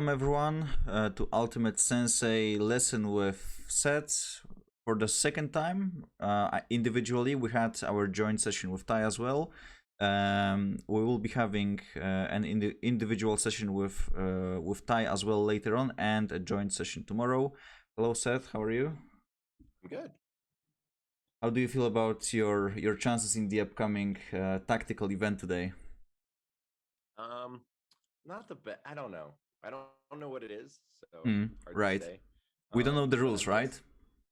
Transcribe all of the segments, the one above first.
Welcome everyone to Ultimate Sensei lesson with Seth for the second time. Individually, we had our joint session with Tai as well. We will be having an individual session with Tai as well later on, and a joint session tomorrow. Hello, Seth. How are you? I'm good. How do you feel about your chances in the upcoming tactical event today? Um, Not the best. I don't know. I don't know what it is, so Mm, hard to right. say. We don't know the But rules, I'm right? guess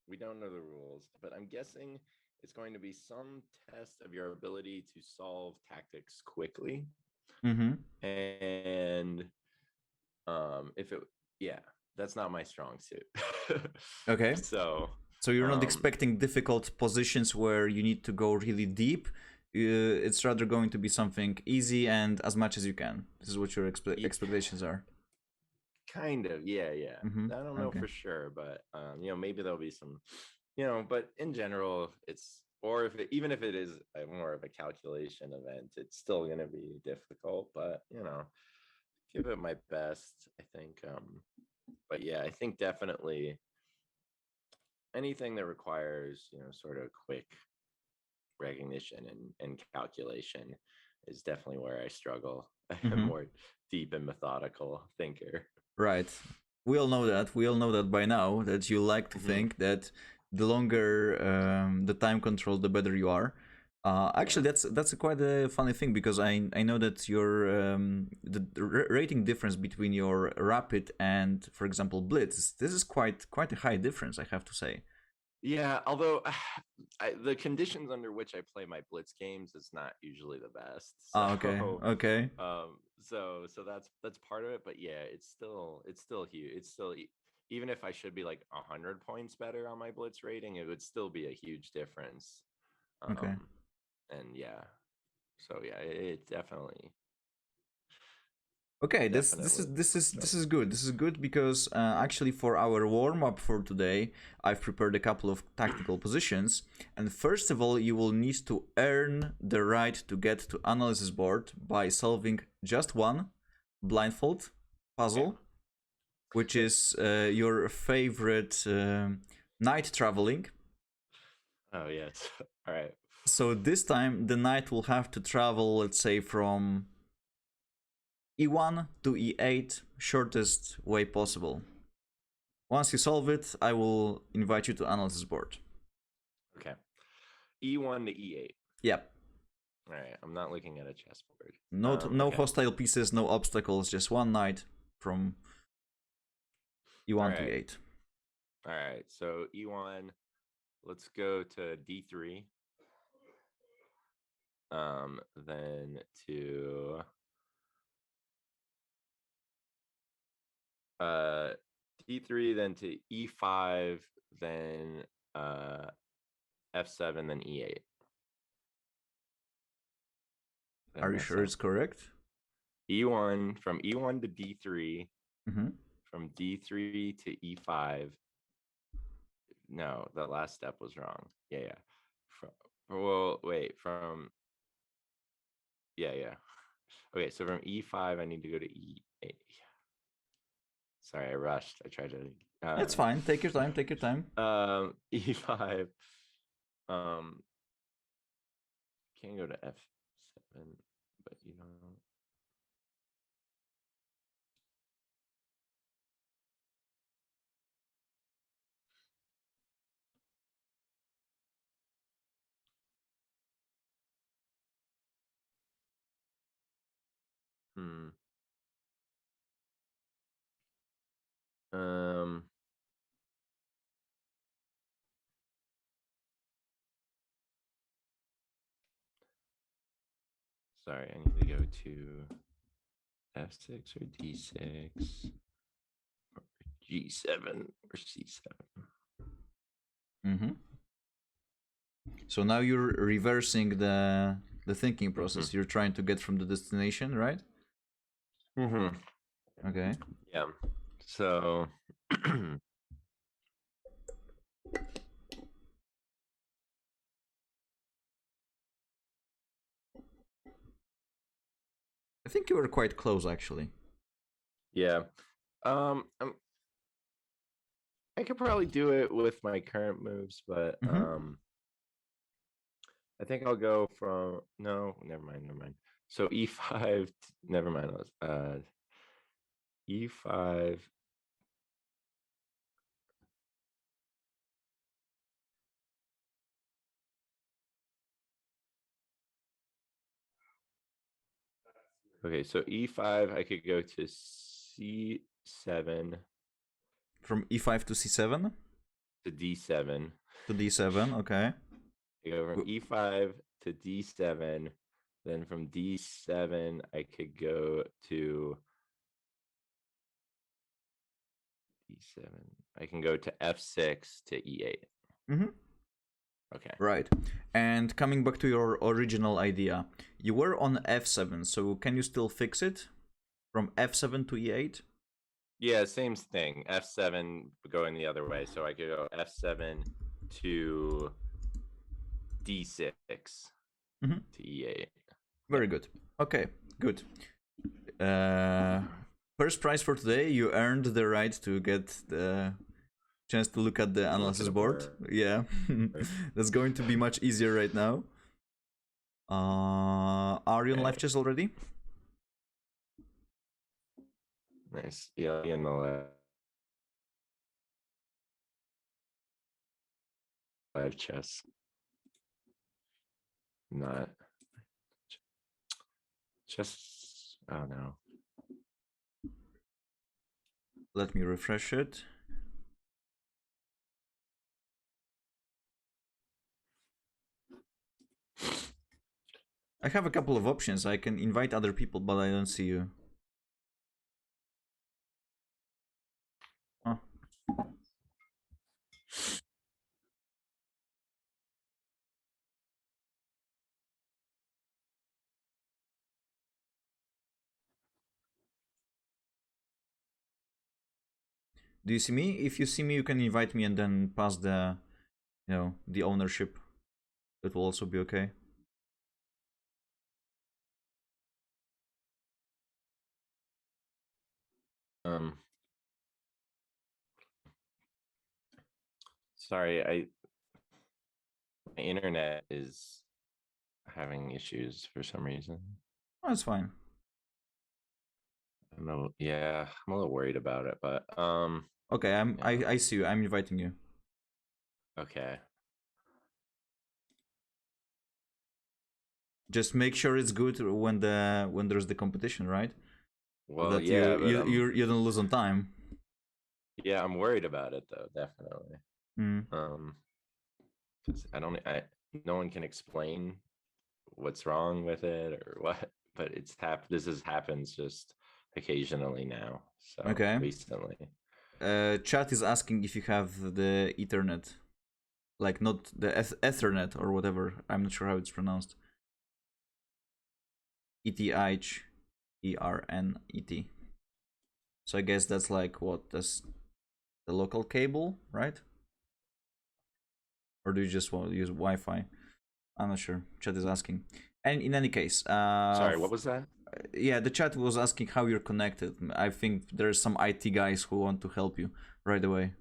we don't know the rules, but I'm guessing it's going to be some test of your ability to solve tactics quickly. Mm-hmm. And if it yeah, that's not my strong suit. Okay. So, So you're not um expecting difficult positions where you need to go really deep. It's rather going to be something easy and as much as you can. This is what your y- expectations are. kind of, yeah, yeah. Mm-hmm. I don't know Okay. for sure, but maybe there'll be some, but in general, it's or if it, even if it is more of a calculation event, it's still going to be difficult. But give it my best, I think. But yeah, I think definitely anything that requires sort of quick recognition and calculation is definitely where I struggle. I'm Mm-hmm. more deep and methodical thinker. Right. We all know that. We all know that by now that you like to Hmm. think that the longer the time control, the better you are. Yeah. Actually, that's quite a funny thing because I know that your the rating difference between your rapid and, for example, blitz, this is quite a high difference, I have to say. Yeah, although the conditions under which I play my blitz games is not usually the best. Okay, So, okay. so that's part of it. But yeah, it's still huge. Even if I should be like 100 points better on my blitz rating, it would still be a huge difference. Okay. Um, and yeah, so yeah, it Okay, this definitely is this is this struggle. is good. This is good because actually for our warm up for today, I've prepared a couple of tactical positions. And first of all, you will need to earn the right to get to analysis board by solving just one blindfold Okay. puzzle, which is your favorite night traveling. Oh yes. All right. So this time the knight will have to travel, let's say, from E1 to E8, shortest way possible. Once you solve it, I will invite you to analysis board. Okay. E1 to E8. Yep. All right. I'm not looking at a chessboard. No Okay. hostile pieces, no obstacles, just one knight from All E1 to right. E8. All right. So E1, let's go to D3. Then to uh D3, then to E5, then F7, then E8. Did I Are you mess sure up? it's correct? E1 from E1 to D3, Mm-hmm. from D3 to E5. No, that last step was wrong. Yeah, yeah. From, well, wait, from yeah. Okay, so from E5, I need to go to E8. Sorry, I rushed. I tried to It's fine. Take your time. Take your time. E5. Um, can't go to F7, but hmm. Um, sorry, I need to go to F6 or D6 or G7 or C7. Mm-hmm. So now you're reversing the thinking Mm-hmm. process. You're trying to get from the destination, right? Mm-hmm. Okay. Yeah. So I think you were quite close, actually. yeah. I could probably do it with my current moves, but I think I'll go from no, never mind. So e5, never mind. E5. Okay, so e5, I could go to c7. From e5 to c7? To d7. To d7, okay. I go from e5 to d7. Then from d7, I could go to d7. I can go to f6 to e8. Mm-hmm. Okay. Right. And coming back to your original idea, you were on f7, so can you still fix it from f7 to e8? Yeah, same thing. F7 going the other way. So I could go F7 to D6 Mm-hmm. to E8. Very good. Okay, good. First prize for today, you earned the right to get the chance to look at the analysis board. Yeah, that's going to be much easier right now. Are you in live chess already? Nice. Yeah, in the live chess. Not just, oh no. Let me refresh it. I have a couple of options. I can invite other people, but I don't see you. Oh. Do you see me? If you see me, you can invite me and then pass the, the ownership. It will also be okay. Sorry, my internet is having issues for some reason. Oh, that's fine. I'm a little worried about it, but Okay, I see you. I'm inviting you. okay. Just make sure it's good when there's the competition, right? Well, That yeah, but you don't lose on time. yeah, I'm worried about it though, definitely. Mm. 'Cause no one can explain what's wrong with it or what, but this happens just occasionally now. So Okay. recently. Chat is asking if you have the Ethernet, like not the Ethernet or whatever. I'm not sure how it's pronounced. ETHERNET. So I guess that's like what, that's the local cable, right? Or do you just want to use Wi-Fi? I'm not sure. Chat is asking. And in any case, Sorry, what was that? Yeah, the chat was asking how you're connected. I think there's some IT guys who want to help you right away.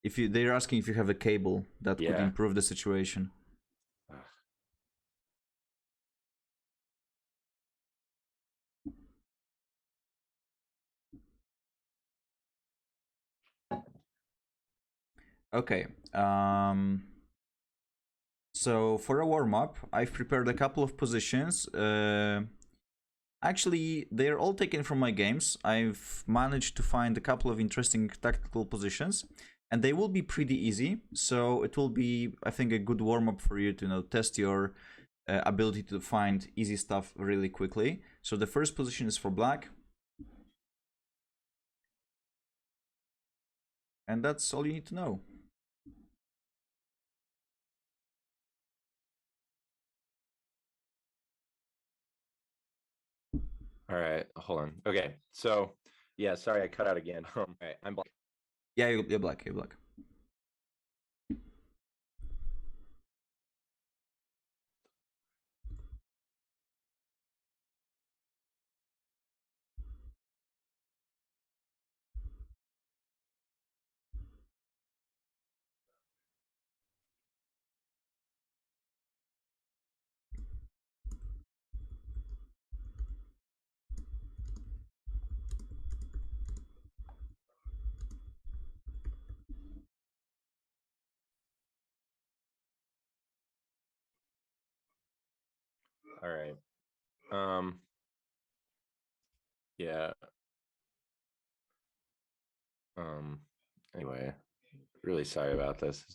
They're asking if you have a cable that could improve the situation. Okay. So for a warm-up, I've prepared a couple of positions. Actually, they're all taken from my games. I've managed to find a couple of interesting tactical positions, and they will be pretty easy. So it will be, I think, a good warm-up for you to test your ability to find easy stuff really quickly. So the first position is for black. And that's all you need to know. All right, hold on. Okay, so yeah, sorry I cut out again. All right, I'm black. Yeah, you're black. You're black. All right. Um. Yeah. Um. Anyway, really sorry about this.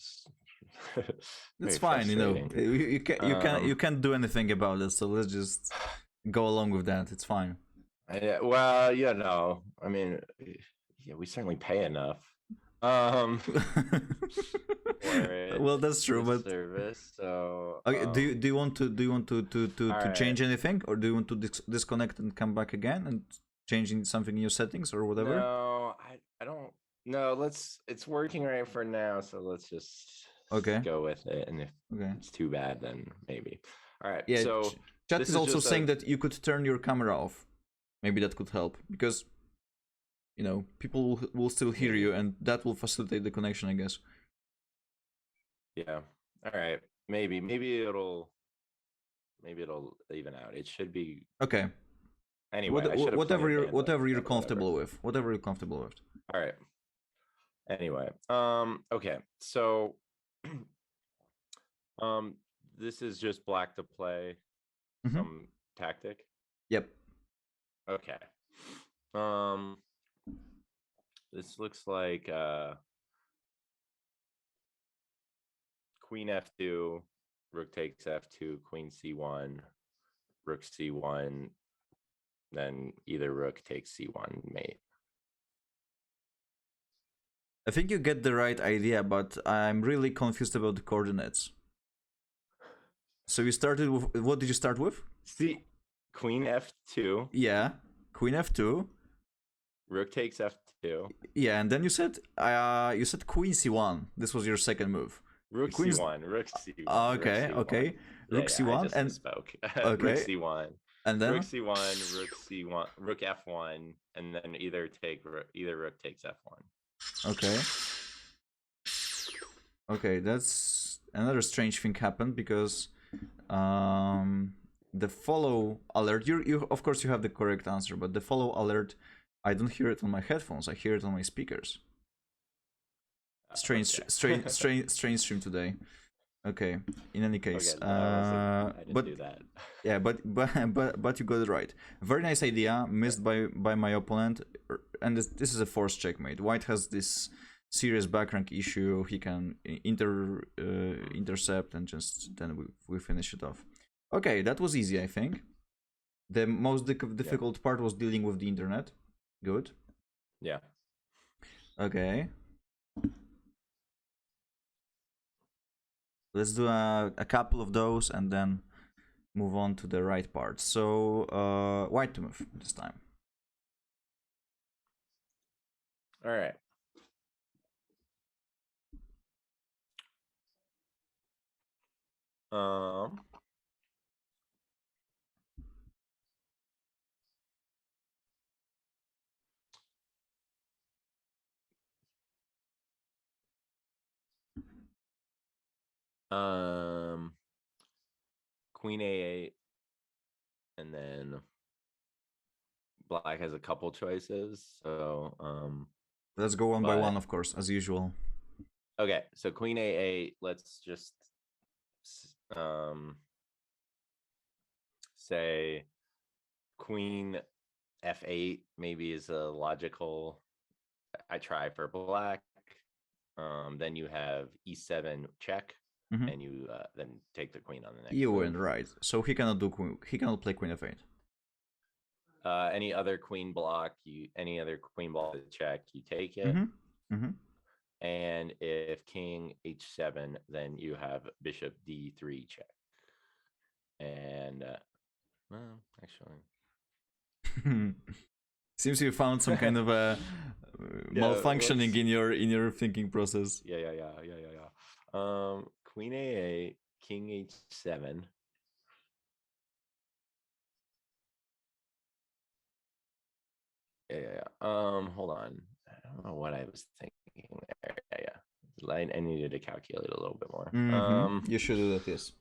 It's It's very fine, you know. frustrating. You can't do anything about it. So let's just go along with that. It's fine. Well, I mean, yeah, we certainly pay enough. Um. For it, Well, that's true, this but service. So, okay, do you want all to right. change anything, or do you want to disconnect and come back again and changing something in your settings or whatever? No, I don't. No, it's working right for now. So let's just Okay, go with it. And if okay. it's too bad, then maybe. All right. Yeah, So chat this is is also just saying a that you could turn your camera off. Maybe that could help because people will still hear maybe. you, and that will facilitate the connection, I guess. Yeah. All right. Maybe it'll even out. It should be Okay. anyway. I should have plenty of bandwidth, Whatever you're but whatever. comfortable with. Whatever you're comfortable with. All right. Anyway. Okay. So um this is just black to play Mm-hmm. some tactic. Yep. Okay. Um this looks like queen f2, rook takes f2, queen c1, rook c1, then either rook takes c1 mate. I think you get the right idea, but I'm really confused about the coordinates. So you started with what did you start with? See, queen f2, Yeah, Queen f2. rook takes f2, Yeah, and then you said Queen c1. This was your second move. rook Queen's c1, rook c1, rook okay, c1. okay. Rook Yeah, I c1 just and misspoke. Rook okay, c1, and rook then c1, rook c1, rook f1, and then either rook takes f1. okay, okay. That's another strange thing happened because the follow alert. You of course you have the correct answer, but the follow alert, I don't hear it on my headphones. I hear it on my speakers. Strange stream today. Okay. In any case, Okay, then I didn't but do that. yeah, but you got it right. Very nice idea, missed by my opponent, and this is a forced checkmate. White has this serious back rank issue. He can intercept and just then we finish it off. Okay, that was easy, I think. The most difficult part was dealing with the internet. Good. Yeah. Okay. Let's do a couple of those and then move on to the right part. So white to move this time. All right. Um. Um. Queen a8, and then black has a couple choices. So Let's go one by but one, of course, as usual. okay, so queen a8. Let's just um say queen f8 maybe is a logical. I try for black. Then you have e7 check, Mm-hmm. and you then take the queen on the next You move. win, right? So he cannot play queen f8. Any other queen block, any other queen ball to check, you take it. Mm-hmm. Mm-hmm. And if king h7, then you have bishop d3 check. And well, actually, Seems you found some kind of a malfunctioning in your thinking process. Yeah. Queen a8, king h7. Yeah. Hold on. I don't know what I was thinking there. Yeah. I needed to calculate a little bit more. Mm-hmm. You should do that, yes.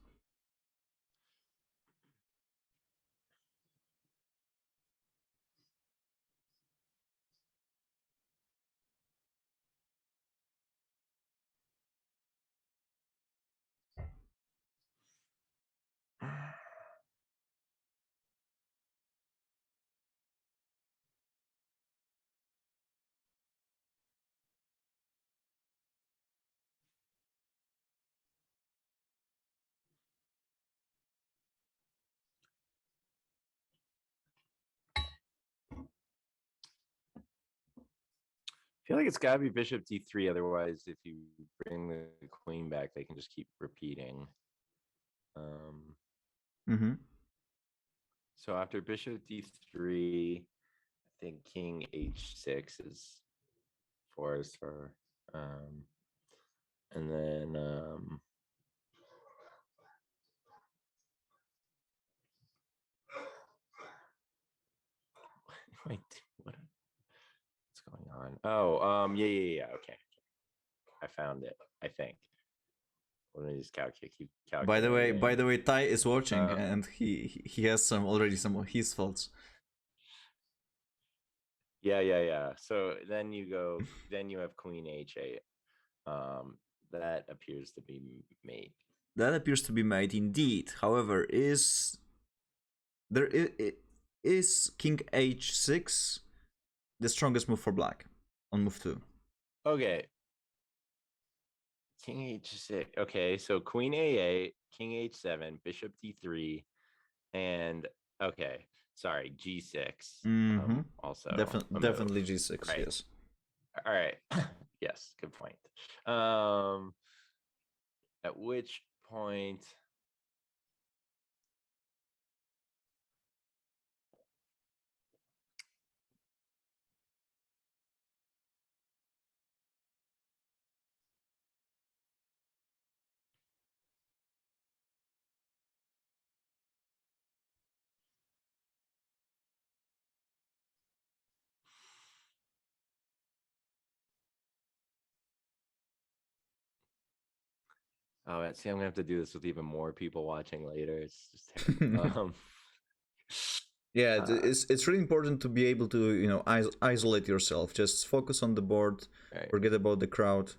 feel like it's gotta be bishop d3. Otherwise, if you bring the queen back, they can just keep repeating. Mm-hmm. So after bishop d3, I think king h6 is forced for, and then wait, what's going on? Oh, yeah. Okay, I found it. I think. Let me just keep By calculating. the way, Ty is watching, Uh, and he has some of his thoughts. yeah. So then you have queen h8. That appears to be mate. That appears to be made indeed. However, is King H6 the strongest move for Black on move 2? Okay, king h6. Okay, so queen a8, king h7, bishop d3, and okay, sorry, g6. Mm-hmm. Also a move. Definitely G6. Right. Yes. All right. Yes, good point. At which point oh, see, I'm gonna have to do this with even more people watching later. It's just terrible. Yeah, Uh, it's really important to be able to isolate yourself. Just focus on the board. right. Forget about the crowd.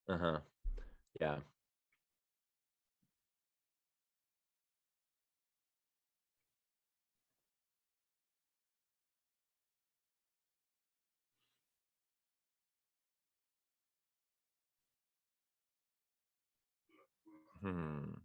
Uh-huh. Yeah. Hmm.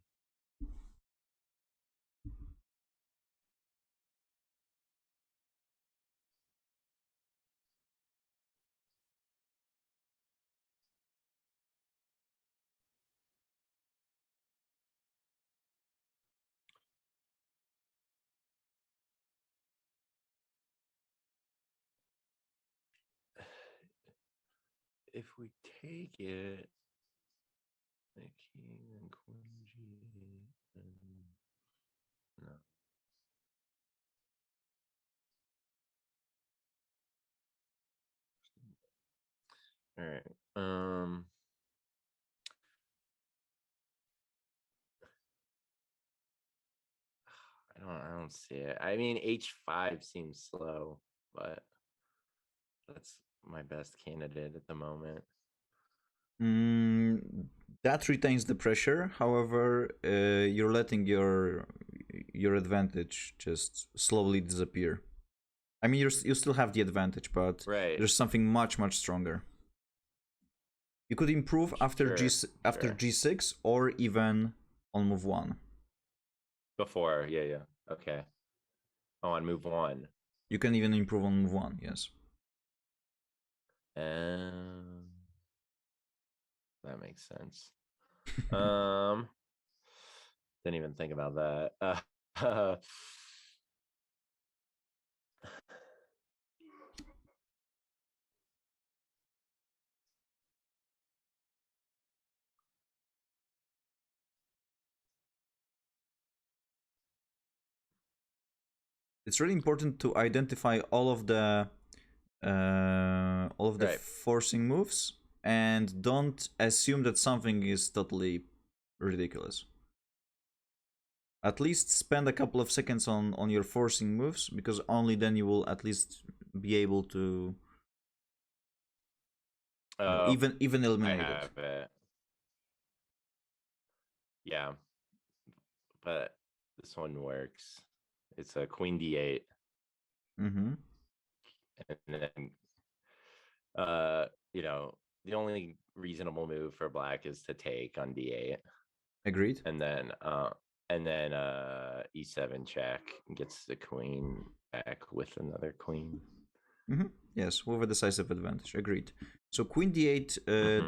If we take it, the king and queen g8, and no. All right. I don't see it. I mean, h5 seems slow, but that's my best candidate at the moment. Mm, that retains the pressure. However, you're letting your advantage just slowly disappear. I mean, you still have the advantage, but Right. there's something much stronger. You could improve Sure. after Sure. G6 or even on move 1. Before, yeah. Okay. Oh, on move one. You can even improve on move 1. Yes. Um, that makes sense. Um, didn't even think about that. It's really important to identify all of the Right. forcing moves and don't assume that something is totally ridiculous. At least spend a couple of seconds on your forcing moves, because only then you will at least be able to Oh, even I eliminate it. have it. Yeah, but this one works. It's a queen d8, Mm-hmm. and then uh, you know, the only reasonable move for black is to take on d8, Agreed. and then e7 check gets the queen back with another queen. Yes, with a decisive advantage. Agreed. So queen d8,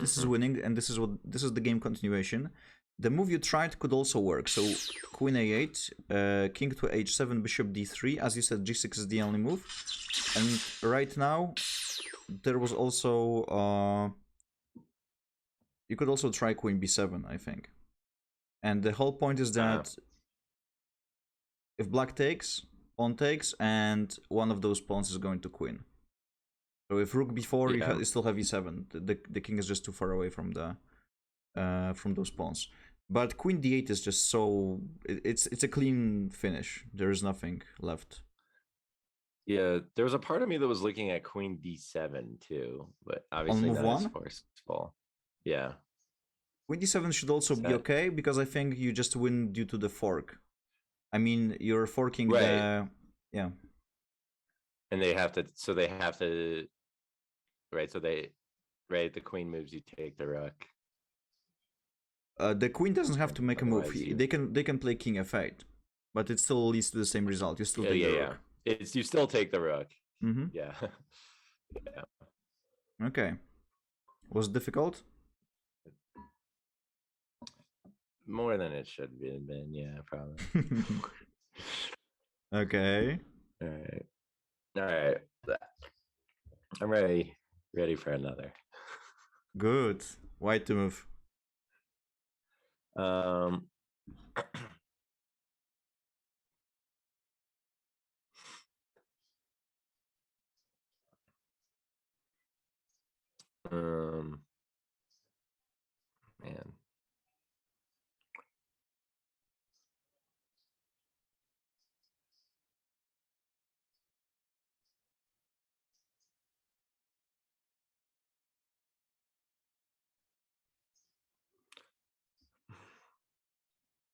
this is Mhm. winning, and this is the game continuation. The move you tried could also work. So queen a8, king to h7, bishop d3. As you said, g6 is the only move. And right now, there was also you could also try queen b7, I think. And the whole point is that if black takes, pawn takes, and one of those pawns is going to queen. So if rook b4, Yeah. you still have e7. The king is just too far away from those pawns. But queen d8 is just so it's a clean finish. There is nothing left. Yeah, there was a part of me that was looking at queen d7 too, but On obviously move not as one, forceful. Yeah. queen d7 should also Is be that okay because I think you just win due to the fork. I mean, you're forking right? the yeah. And they have to, right? So right, the queen moves, you take the rook. The queen doesn't have to make a move. Otherwise, They can play king f8, but it still leads to the same result. You still take yeah, the yeah. rook. It's you still take the rook. Mm-hmm. Yeah. Yeah. Okay. Was it difficult? More than it should have been. Yeah, probably. Okay. All right. All right. I'm ready for another. Good. White to move. Um, um, man.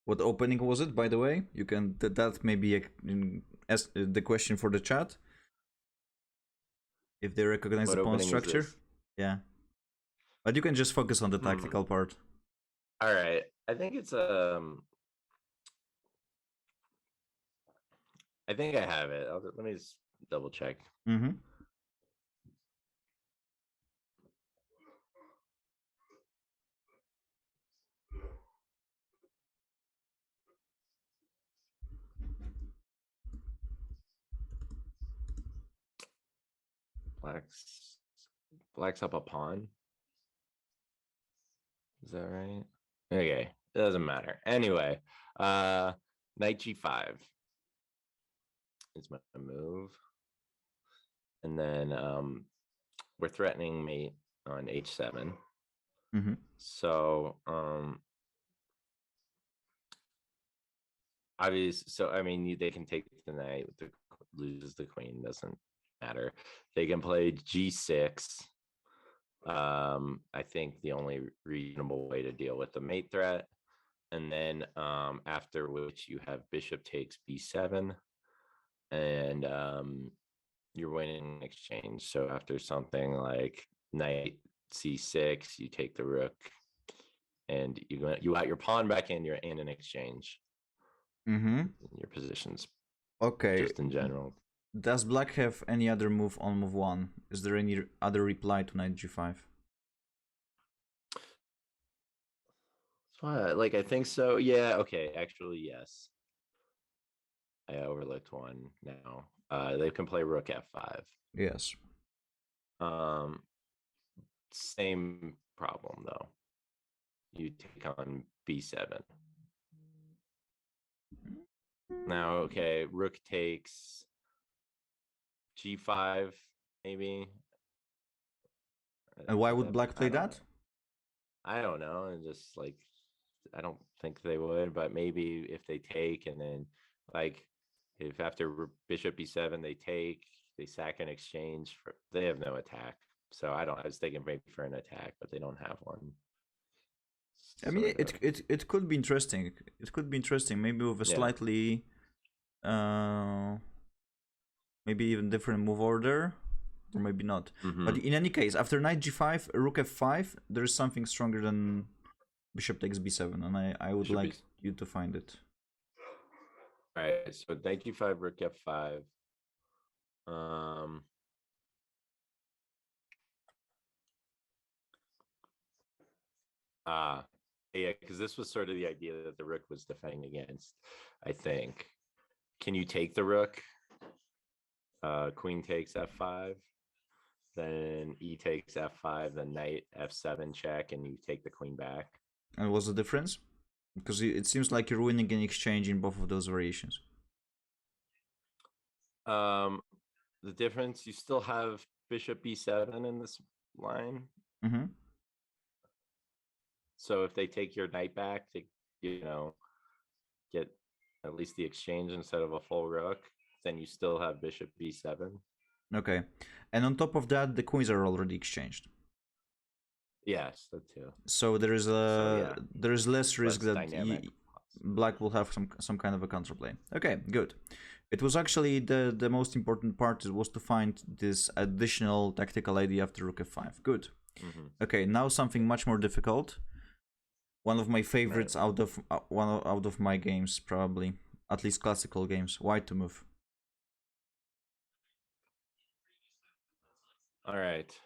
What opening was it, by the way? You can that may be the question for the chat if they recognize the What pawn opening is structure. this? Yeah, but you can just focus on the tactical part. All right. I think it's I think I have it. Let me just double check. Mm-hmm. Black's Black's up a pawn. Is that right? Okay. It doesn't matter. Anyway, knight g5 is my move. And then we're threatening mate on h7. Mm-hmm. So obviously, so I mean, they can take the knight, loses the queen, doesn't matter. They can play g6. I think the only reasonable way to deal with the mate threat. And then after which you have bishop takes b7, and you're winning exchange. So after something like knight c6, you take the rook, and you out your pawn back in. You're in an exchange. Mm-hmm. Your positions, Okay. just in general. Does black have any other move on move one? Is there any other reply to knight g5? Like I think so. Yeah. Okay. Actually, yes. I overlooked one now. They can play rook f5. Yes. Um, Same problem though. You take on b7. Now, okay, rook takes g5, maybe. And why Would would that be? black play that? I don't know. And just like, I don't think they would, but maybe if they take and then like, if after bishop b7 they sack an exchange for, they have no attack. So I was thinking maybe for an attack, but they don't have one. I mean, Sort of. it could be interesting. It could be interesting. Maybe with a Yeah. slightly, uh, maybe even different move order, or maybe not. Mm-hmm. But in any case, after knight g5, rook f5, there is something stronger than bishop takes b7, and I would Should like be. you to find it. All right. So knight g5, rook f5. Um, Ah, yeah, because this was sort of the idea that the rook was defending against, I think. Can you take the rook? Queen takes f5, then e takes f5, then knight f7 check, and you take the queen back. And what's the difference? Because it seems like you're winning in exchange in both of those variations. The difference, you still have bishop b7 in this line. Mm-hmm. So if they take your knight back to, get at least the exchange instead of a full rook, then you still have bishop b7. Okay. And on top of that, the queens are already exchanged. Yes, that too. So there is there is less risk that black will have some kind of a counterplay. Okay, good. It was actually the most important part was to find this additional tactical idea after rook f5. Good. Mm-hmm. Okay, now something much more difficult. One of my favorites out of my games, probably, at least classical games. White to move. All right.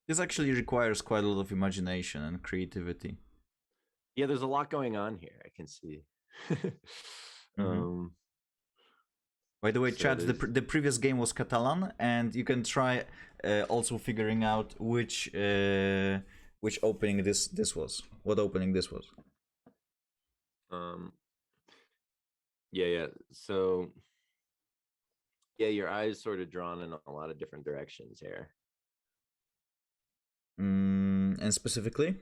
This actually requires quite a lot of imagination and creativity. Yeah, there's a lot going on here. I can see. Mm-hmm. By the way, so chat, the previous game was Catalan, and you can try also figuring out which opening this was. What opening this was. Yeah. So, yeah, your eyes sort of drawn in a lot of different directions here. And specifically?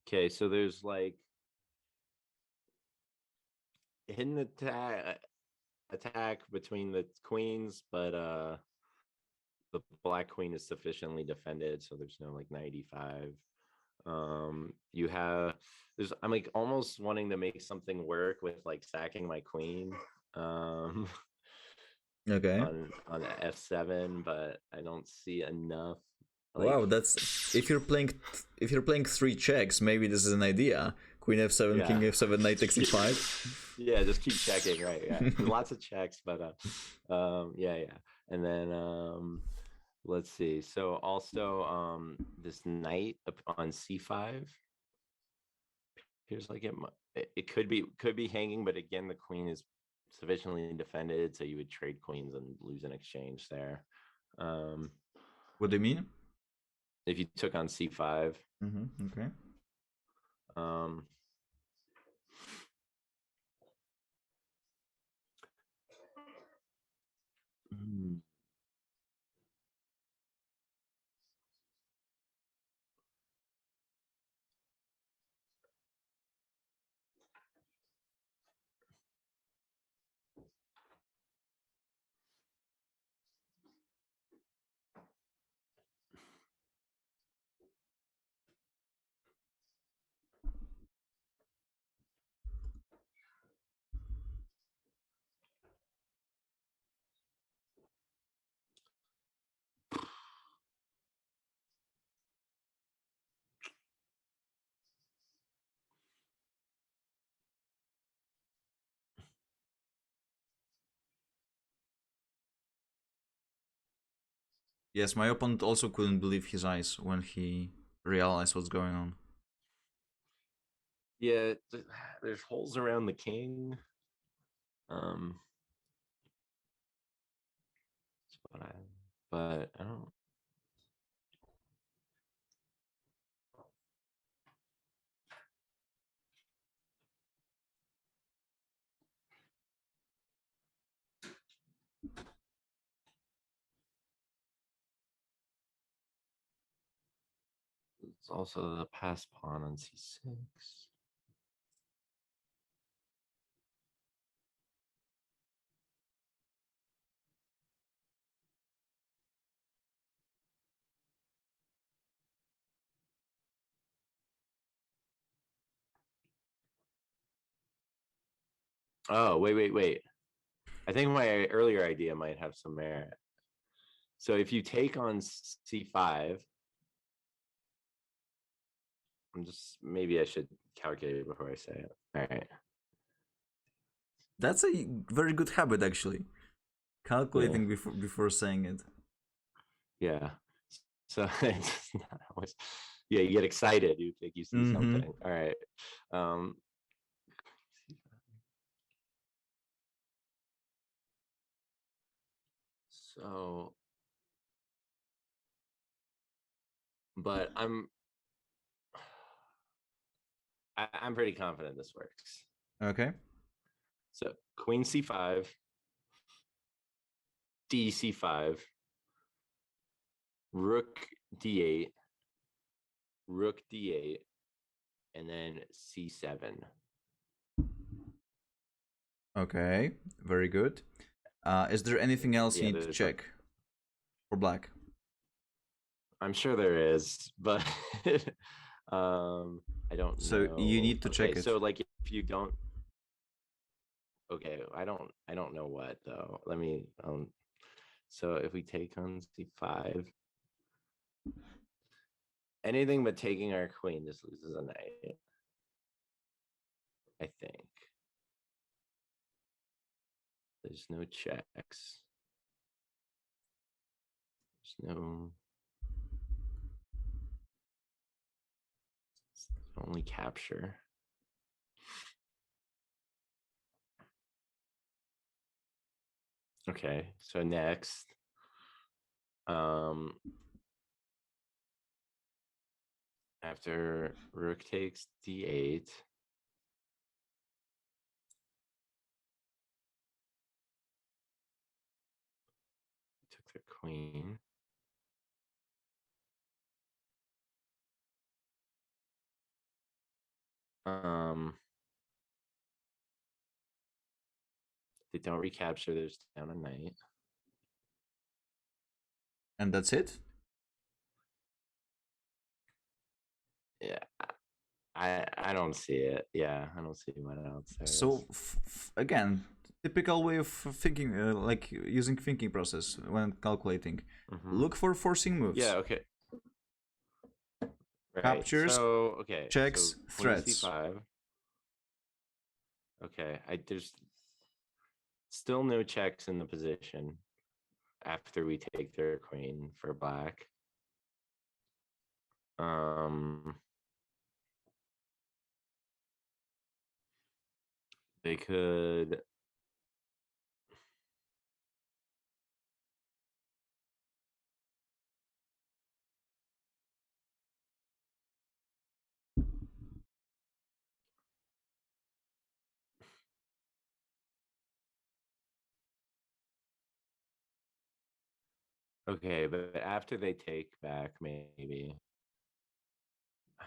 Okay, so there's like hidden attack between the queens, but the black queen is sufficiently defended, so there's no like knight e5. You have I'm like almost wanting to make something work with like sacking my queen. Okay. On f7, but I don't see enough. Like... Wow, that's if you're playing 3 checks, maybe this is an idea. Queen f7, yeah. King f7, knight takes e5. Yeah, just keep checking, right? Yeah, lots of checks, but yeah. And then let's see. So also this knight on c5. Here's like it could be hanging, but again, the queen is sufficiently defended, so you would trade queens and lose an exchange there. What do you mean? If you took on c5. Mm-hmm. Okay. Yes, my opponent also couldn't believe his eyes when he realized what's going on. Yeah, there's holes around the king. But I don't. It's also the pass pawn on c6. Oh, wait. I think my earlier idea might have some merit. So if you take on c5, maybe I should calculate it before I say it. All right. That's a very good habit, actually. Yeah. Calculating before saying it. Yeah. So it's not always, yeah, you get excited. You think you see Mm-hmm. something. All right. Um, so, but I'm pretty confident this works. Okay. So queen c5, d c5, rook d8, rook d8, and then c7. Okay. Very good. Is there anything else you Yeah, need to there's like, check for black? I'm sure there is, but I don't So you know. need to Okay, check it. so like if you don't, okay, I don't know what though. Let me so if we take on c5, anything but taking our queen just loses a knight, I think. There's no checks. There's no, only capture. Okay, so next, after rook takes d8, took the queen. They don't recapture. There's down a knight. And that's it? Yeah, I don't see it. Yeah, I don't see what else there is. So again, typical way of thinking, like using thinking process when calculating. Look for forcing moves. Yeah. Okay. Right. Captures, So okay. So checks, queen threats. c5. Okay. There's still no checks in the position after we take their queen for black. They could. Okay, but after they take back, maybe. I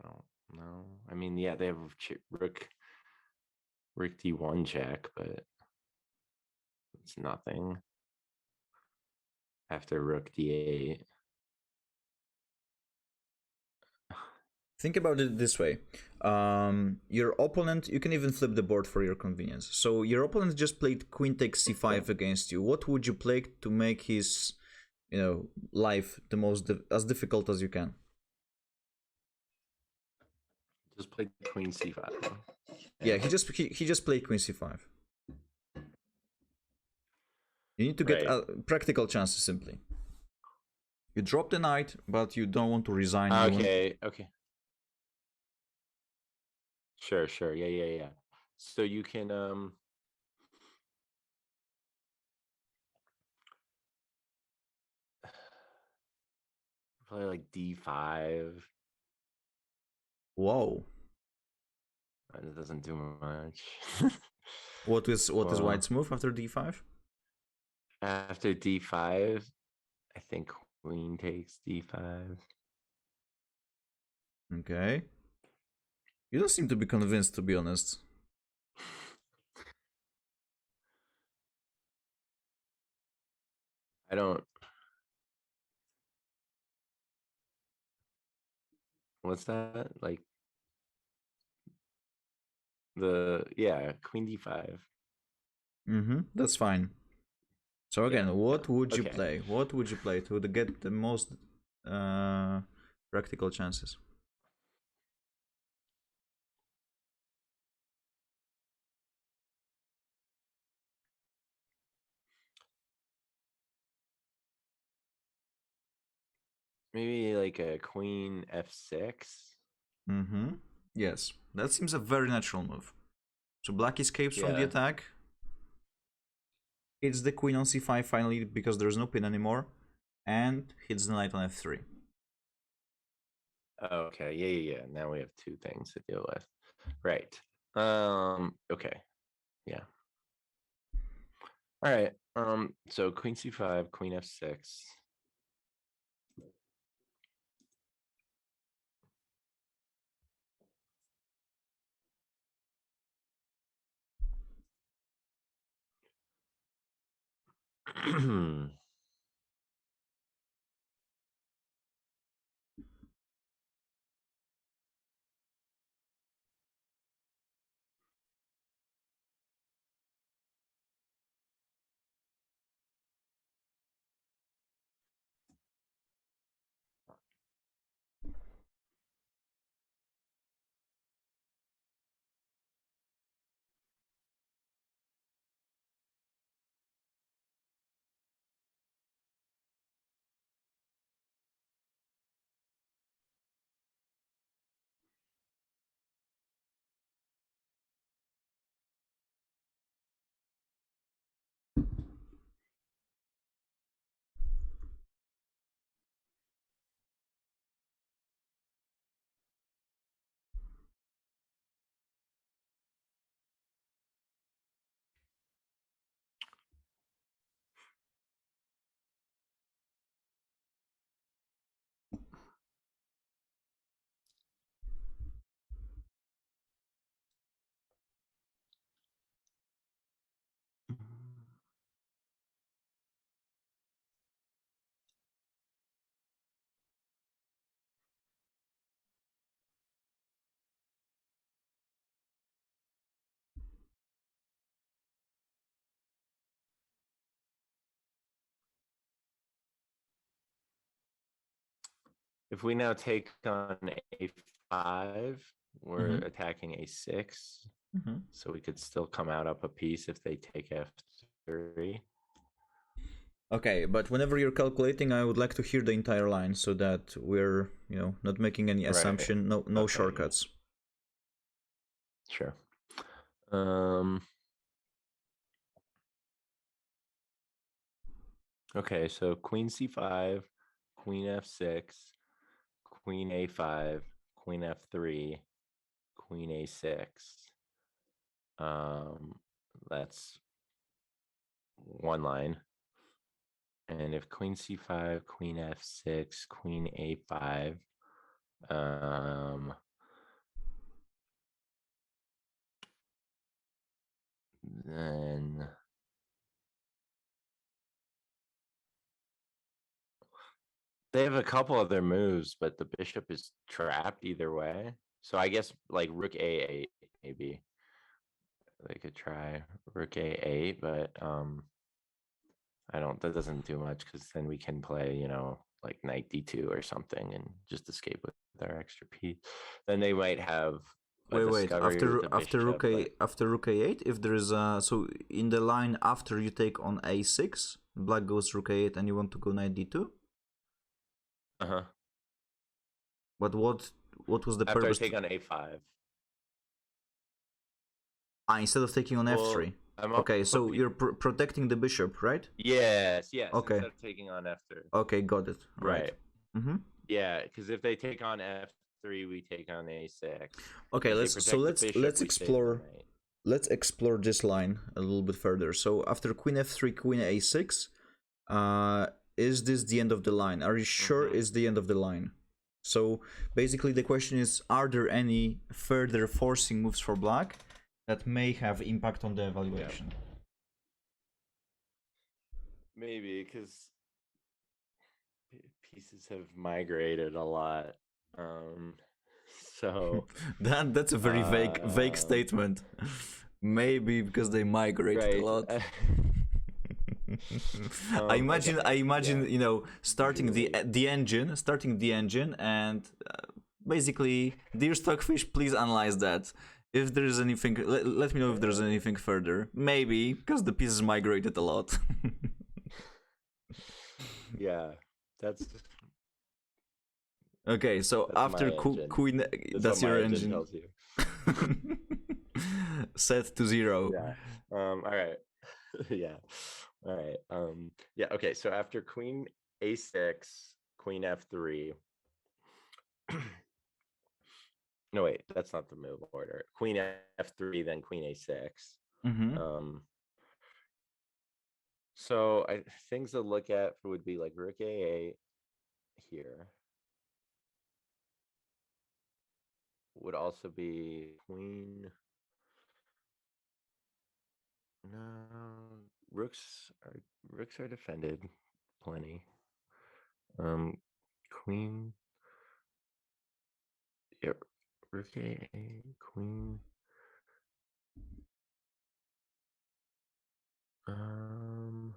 don't know. I mean, yeah, they have rook d1 check, but it's nothing after rook d8. Think about it this way. Your opponent, you can even flip the board for your convenience. So your opponent just played queen takes c5 against you. What would you play to make his, life the most as difficult as you can? Just play queen c5. Yeah, he just played queen c5. You need to get Right. practical chances simply. You drop the knight, but you don't want to resign. Okay. Okay. Sure. Yeah. So you can play like d5. Whoa. And it doesn't do much. What is Well, white's move after d5? after d5, I think queen takes d5. Okay. You don't seem to be convinced, to be honest. I don't. What's that? Like Queen D5. Mm-hmm. That's fine. So again, Yeah. what would you Okay. play? What would you play to get the most practical chances? Maybe like a Queen F6. Mm-hmm. Yes, that seems a very natural move. So black escapes from the Yeah. attack. Hits the queen on c5 finally because there's no pin anymore, and hits the knight on f3. Okay. Yeah. Now we have two things to deal with. Right. Okay. Yeah. All right. So Queen C5, Queen F6. If we now take on A5, we're Mm-hmm. attacking A6. Mm-hmm. So we could still come out up a piece if they take F3. Okay, but whenever you're calculating, I would like to hear the entire line so that we're, not making any Right. assumption, no Okay. shortcuts. Sure. Okay, so Queen C5, Queen F6, Queen A5, Queen F3, Queen A6. That's one line. And if Queen C5, Queen F6, Queen A5, then they have a couple of their moves, but the bishop is trapped either way. So I guess like Rook A8, maybe they could try Rook A8, but that doesn't do much because then we can play, like Knight D2 or something and just escape with our extra piece. Then they might have a Wait. discovery with After the bishop, but rook a8, if there is a so in the line after you take on a6, black goes rook a8, and you want to go knight d2. uh-huh. But what was the After I purpose? take on A5. Instead of taking on Well, f3. I'm Okay, so hoping. you're protecting the bishop, right? Yes, Okay. instead of taking on F3. Okay, got it. Right. Right. Mm-hmm. Yeah, because if they take on F3, we take on A6. Okay, If they let's so protect the let's bishop, let's we save the explore knight. let's explore this line a little bit further. So after queen f3, queen a6, is this the end of the line? Are you sure Mm-hmm. it's the end of the line? So basically, the question is: are there any further forcing moves for black that may have impact on the evaluation? Yeah. Maybe because pieces have migrated a lot. Um, so That's a very vague um, statement. Maybe because they migrated a right. lot. I Okay. imagine, Yeah. Visually. starting the engine, and basically, dear Stockfish, please analyze that. If there's anything, let me know if there's anything further. Maybe because the pieces migrated a lot. Yeah. That's Okay, so that's my after engine. Queen, That's what that's my your engine engine. tells you. Set to 0. Yeah. All right. Yeah. All right. Yeah, okay. So after Queen A6, Queen F3. No, wait, that's not the move order. Queen F3, then Queen A6. Mm-hmm. Um, so things to look at would be like Rook A8 here. Would also be Queen. No, rooks are defended plenty. Um, Queen. Yeah, Rook A8, Queen. Um,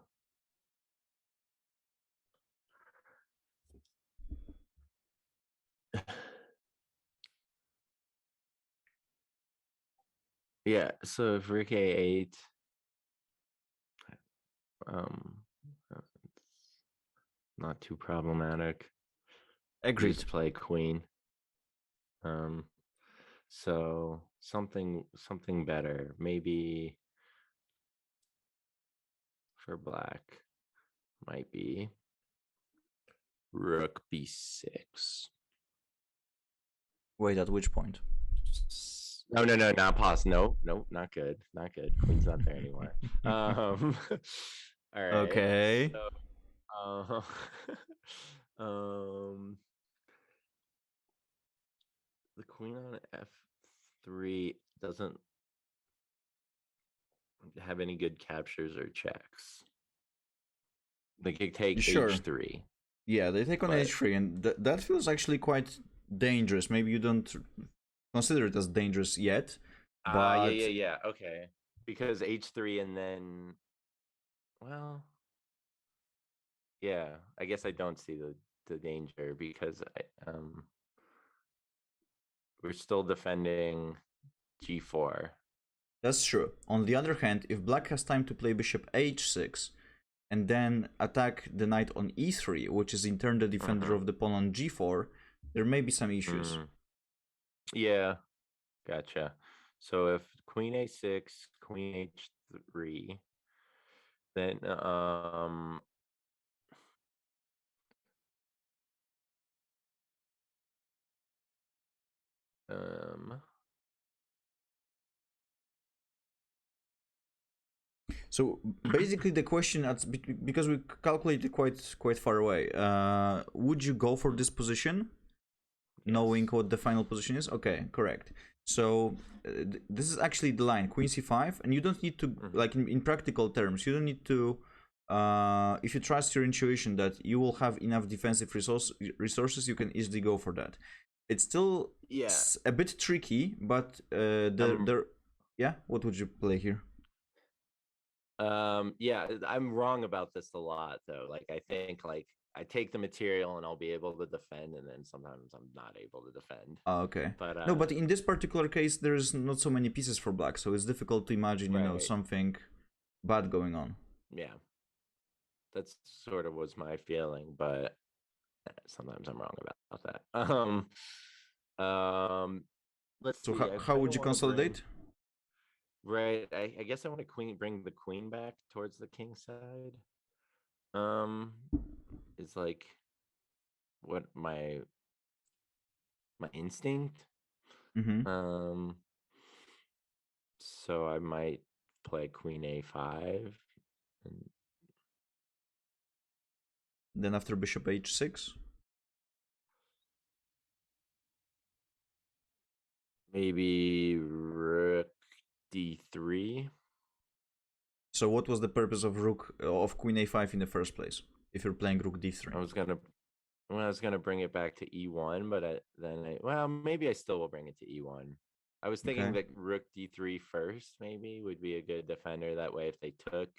yeah. So if Rook A8, um, it's not too problematic. You Agreed. just play Queen. Um, so something better, maybe for black, might be Rook B6. Wait, at which point? No, no, no, not pause. No, no, not good. Not good. Queen's not there anymore. All right. Okay. So, uh, um, the queen on F3 doesn't have any good captures or checks. They could take Sure. H3, Yeah, they take on but H3, and that feels actually quite dangerous. Maybe you don't consider it as dangerous yet, yeah, but yeah, yeah. Okay, because H3 and then, well, yeah. I guess I don't see the danger because we're still defending G4. that's true. On the other hand, if black has time to play bishop H6 and then attack the knight on E3, which is in turn the defender Uh-huh. of the pawn on G4, there may be some issues. Yeah, gotcha. So if Queen A6, Queen H3, then um So basically, the question because we calculated quite far away. Would you go for this position, knowing yes. what the final position is? Okay, correct. So this is actually the line Queen C5, and you don't need to Mhm. like in practical terms. You don't need to. If you trust your intuition that you will have enough defensive resources, you can easily go for that. It's still Yeah. a bit tricky, but I'm yeah. What would you play here? yeah, I'm wrong about this a lot though. Like I think like I take the material and I'll be able to defend, and then sometimes I'm not able to defend. Ah, okay. But No, but in this particular case, there's not so many pieces for black, so it's difficult to imagine, right. something bad going on. Yeah. That's sort of was my feeling, but sometimes I'm wrong about that. Um let's So see. I how kind of would you want to bring consolidate? right. I guess I want to bring the queen back towards the king side. Um is like what my instinct. Mm-hmm. Um so I might play queen a5 and Then after bishop h6. Maybe rook d3. So what was the purpose of queen a5 in the first place? If you're playing rook d3, I was gonna bring it back to e1, but well, maybe I still will bring it to e1. I was thinking okay. that rook d3 first maybe would be a good defender. That way, if they took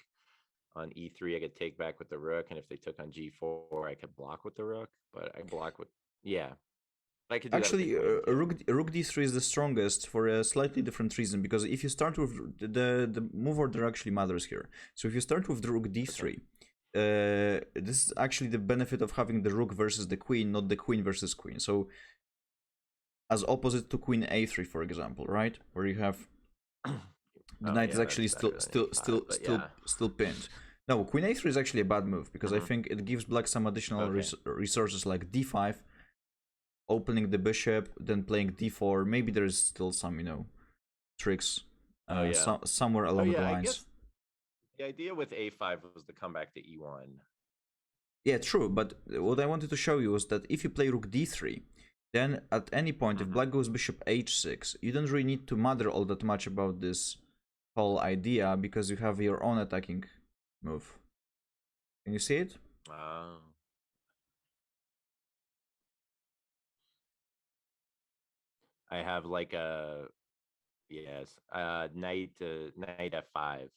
on e3, I could take back with the rook, and if they took on g4, I could block with the rook. But I block with I could do that with the Actually, queen too. rook d3 is the strongest for a slightly different reason, because if you start with the move order actually matters here. So if you start with the rook d3, this is actually the benefit of having the rook versus the queen, not the queen versus queen. So as opposite to queen a3, for example, right, where you have the knight is actually still pinned. No, queen a3 is actually a bad move, because I think it gives black some additional resources like d5, opening the bishop, then playing d4. Maybe there's still some, tricks somewhere along the lines. I guess the idea with a5 was to come back to e1. Yeah, true, but what I wanted to show you was that if you play rook d3, then at any point, if black goes bishop h6, you don't really need to matter all that much about this whole idea, because you have your own attacking move. Can you see it? I have like knight f5.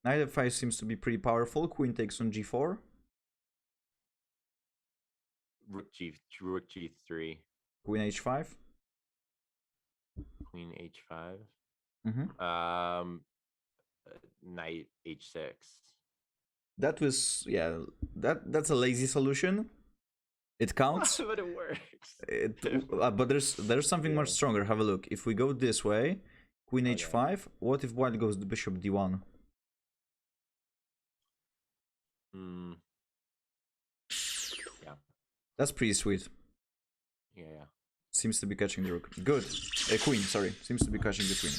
Knight f5 seems to be pretty powerful. Queen takes on g4. Rook g3. Queen h5. Queen h5. Mm-hmm. Knight h6. That was that's a lazy solution. It counts, but it works. But there's something much stronger. Have a look. If we go this way, queen h5. What if white goes to bishop d1? Yeah, that's pretty sweet. Yeah. Seems to be catching the rook. Good. Queen, sorry. Seems to be catching the queen.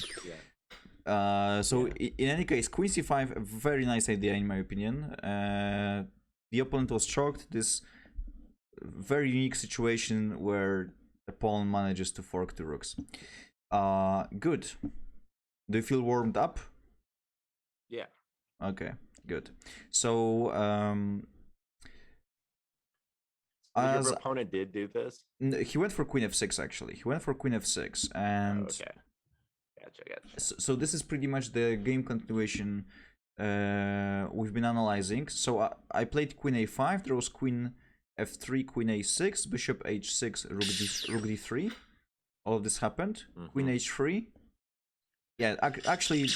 In any case, queen c5, a very nice idea in my opinion. The opponent was shocked. This very unique situation where the pawn manages to fork two rooks. Good. Do you feel warmed up? Yeah. Okay, good. So, your opponent did do this? He went for queen f6, actually. He went for queen f6, and... okay. Gotcha. So this is pretty much the game continuation we've been analyzing. So I played queen a5, there was queen f3, queen a6, bishop h6, rook d3. All of this happened. Queen h3. Yeah, actually,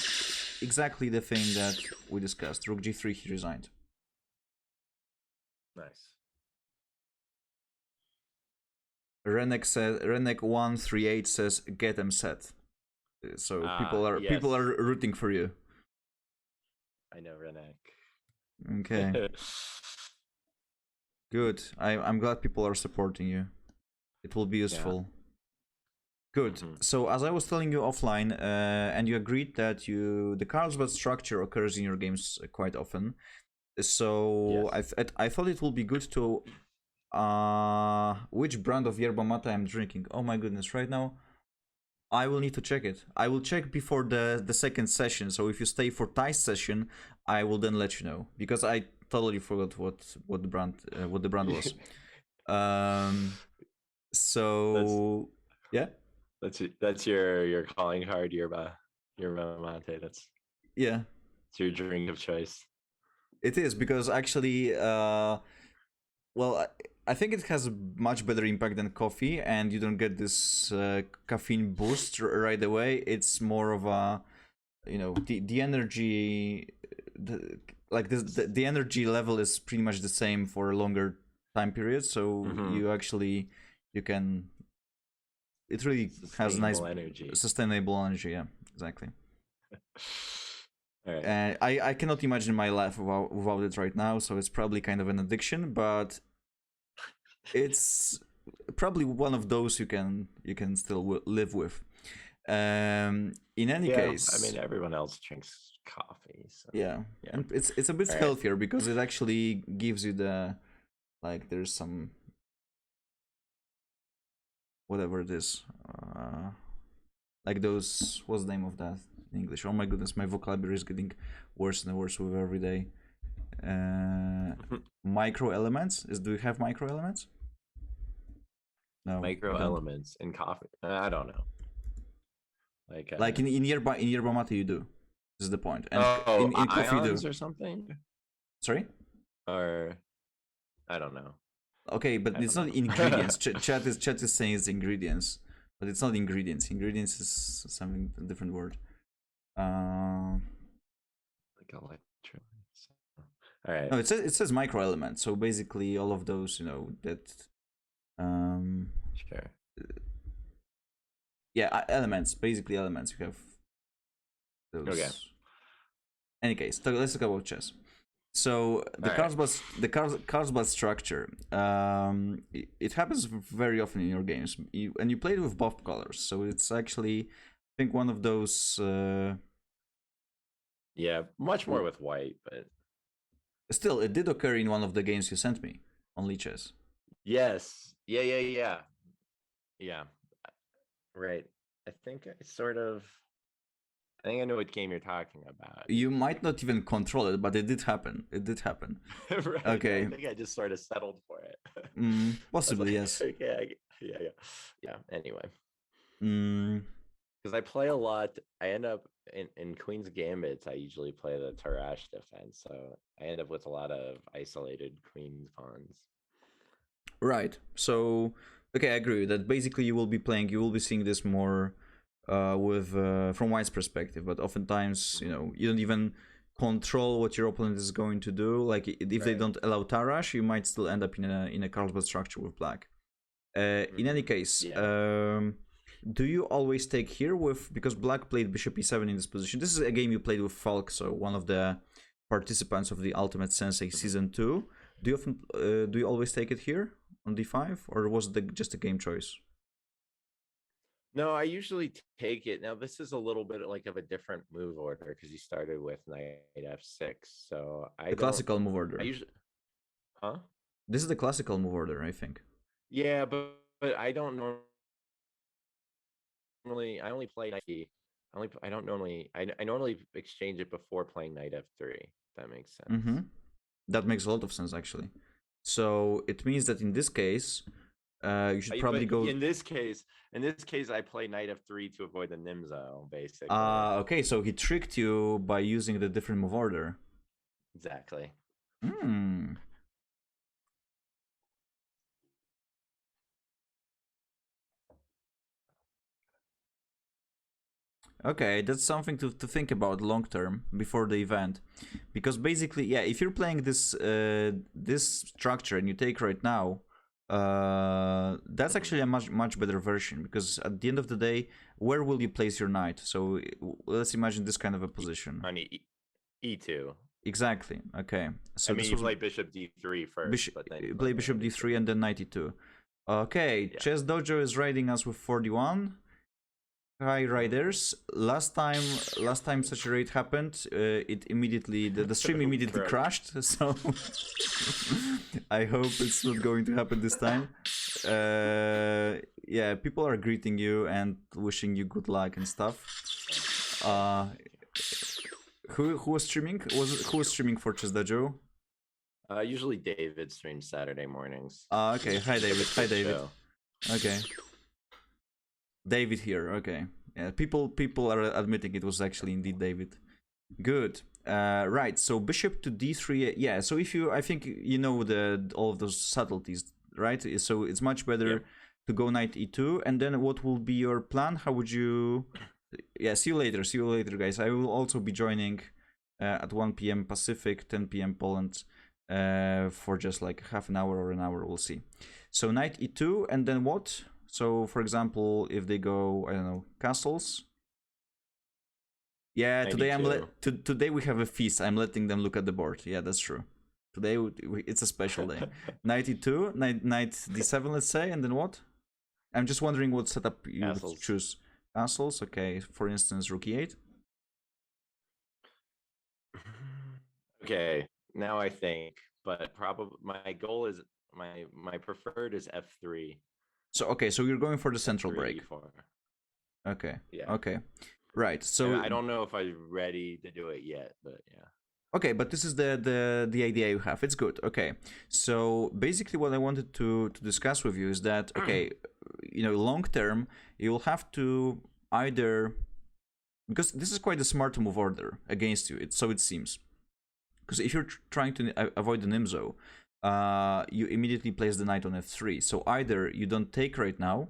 exactly the thing that we discussed. Rook g3, he resigned. Nice. Renek138 says, get him set. So people are rooting for you. I know Renek. Okay. Good. I'm glad people are supporting you. It will be useful. Good. So as I was telling you offline, and you agreed that the Carlsbad structure occurs in your games quite often. So I thought it will be good to which brand of yerba mate I'm drinking. Oh my goodness! Right now, I will need to check it. I will check before the second session. So if you stay for Ty's session, I will then let you know, because I totally forgot what the brand was. So that's your calling card, yerba mate. It's your drink of choice. It is, because actually, well, I think it has a much better impact than coffee, and you don't get this caffeine boost right away. It's more of a, the energy, the energy level is pretty much the same for a longer time period. So you can. It really has nice sustainable energy. Yeah, exactly. Right. I cannot imagine my life without it right now, so it's probably kind of an addiction, but it's probably one of those you can still live with. In any case, I mean, everyone else drinks coffee, so and it's a bit healthier, because it actually gives you the, there's some, whatever it is, Like those, what's the name of that in English? Oh my goodness, my vocabulary is getting worse and worse with every day. Micro elements. Do you have micro elements? No, Micro you don't. elements in coffee. I don't know. Like in yerba mate, you do. This is the point. And oh, in coffee, you ions do. or something, Sorry. or I don't know. Okay, but I it's don't not know. ingredients. Chat is saying it's ingredients, but it's not ingredients. Ingredients is something a different word. Like electrolytes. All right. No, it says micro elements. So basically, all of those, that. Sure. Yeah, elements. Basically, elements. You have those. Okay. Any case, let's talk about chess. So the Carlsbad structure, it happens very often in your games, and you play it with buff colors. So it's actually, I think, one of those. Yeah, much more with white, but Still, it did occur in one of the games you sent me on Leeches. yes, yeah. Right. I think I think I know what game you're talking about. You might not even control it, but it did happen. It did happen. Right. Okay. I think I just sort of settled for it. Possibly, like, yes. Okay. Yeah. Anyway, Mm, because I play a lot, I end up in Queen's Gambits. I usually play the Tarash defense, so I end up with a lot of isolated Queen pawns. right. So, okay, I agree that basically you will be seeing this more with from White's perspective, but oftentimes you don't even control what your opponent is going to do. Like if they don't allow Tarash, you might still end up in a Carlsbad structure with Black. In any case, do you always take here because Black played Bishop E7 in this position? This is a game you played with Falk, so one of the participants of the Ultimate Sensei Season 2. Do you always take it here on D5, or was it just a game choice? No, I usually take it. Now, this is a little bit like of a different move order because you started with knight f6. So The classical move order. I usually, huh? This is the classical move order, I think. Yeah, but I don't normally. I only play knight e. I don't normally. I normally exchange it before playing knight f3. That makes sense. That makes a lot of sense, actually. So it means that in this case, you should probably go. In this case, I play knight f3 to avoid the Nimzo, basically. Okay, so he tricked you by using the different move order. Exactly. Okay, that's something to think about long term before the event, because basically, yeah, if you're playing this this structure and you take right now, that's actually a much better version, because at the end of the day, where will you place your knight? So let's imagine this kind of a position. On e2. Exactly. Okay. So I mean, you play bishop d3 first, but then play bishop d3 and then knight e2. Okay, yeah. Chess Dojo is raiding us with 41. Hi riders. Last time such a raid happened, it immediately the stream immediately crashed. So I hope it's not going to happen this time. Yeah, people are greeting you and wishing you good luck and stuff. Who was streaming? Who was streaming for Chess Dojo? Usually David streams Saturday mornings. Okay. Hi David. Hi David. Okay. David here. Okay. Yeah. People are admitting it was actually indeed David. Good. Right. So bishop to d3. Yeah. So I think you know all of those subtleties, right? So it's much better to go knight e2, and then what will be your plan? How would you? Yeah. See you later. See you later, guys. I will also be joining at 1 p.m. Pacific, 10 p.m. Poland, for just like half an hour or an hour. We'll see. So knight e2, and then what? So, for example, if they go, I don't know, castles. Yeah, today we have a feast. I'm letting them look at the board. Yeah, that's true. Today it's a special day. Knight e2, knight d7, let's say, and then what? I'm just wondering what setup you would choose. Castles, okay. For instance, rook e8. Okay, now I think, but probably my goal is my preferred is f3. So okay, so you're going for the central break. E4. Okay. Yeah. Okay. Right. And So I don't know if I'm ready to do it yet, but yeah. okay, but this is the idea you have. It's good. Okay. So basically what I wanted to discuss with you is that okay, long term you'll have to either, because this is quite a smart move order against you. So it seems. Because if you're trying to avoid the Nimzo, you immediately place the knight on f3. So either you don't take right now,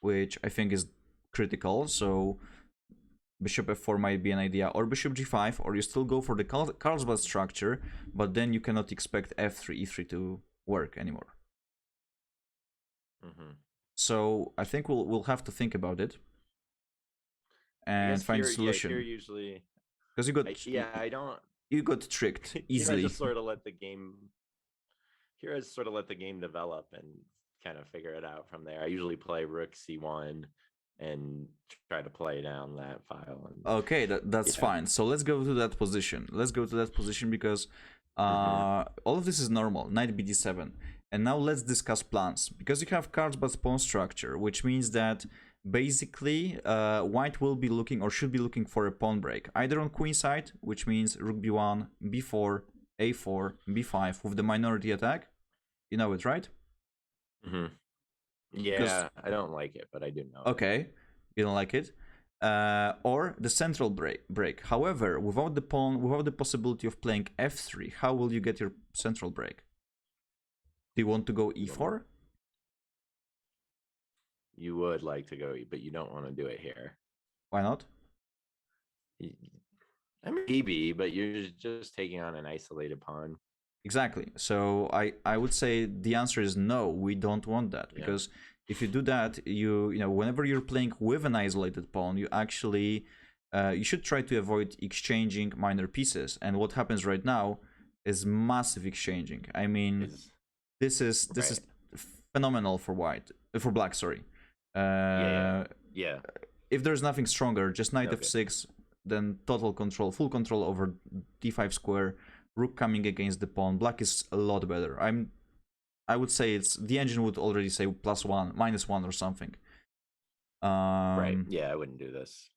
which I think is critical. So bishop f4 might be an idea, or bishop g5, or you still go for the Carlsbad structure, but then you cannot expect f3, e3 to work anymore. So I think we'll have to think about it and find a solution. Here usually, because you got tricked easily. I just sort of let the game. Here I sort of let the game develop and kind of figure it out from there. I usually play rook c1 and try to play down that file. Okay, that's fine. So let's go to that position. Because all of this is normal. Knight bd7. And now let's discuss plans. Because you have Carlsbad pawn structure, which means that basically white will be looking or should be looking for a pawn break. Either on queen side, which means rook b1, b4, a4, b5 with the minority attack. You know it, right? Yeah, I don't like it, but I do know. Okay, you don't like it. Or the central break. However, without the pawn, without the possibility of playing f3, how will you get your central break? Do you want to go e4? You would like to go, but you don't want to do it here. Why not? I mean, maybe, but you're just taking on an isolated pawn. Exactly. So I would say the answer is no. We don't want that, because if you do that, you know whenever you're playing with an isolated pawn, you actually you should try to avoid exchanging minor pieces. And what happens right now is massive exchanging. I mean, this is phenomenal for black. Sorry. If there's nothing stronger, just knight f6, then total control, full control over d5 square. Rook coming against the pawn. Black is a lot better. I would say the engine would already say +1, -1 or something. Right. Yeah, I wouldn't do this.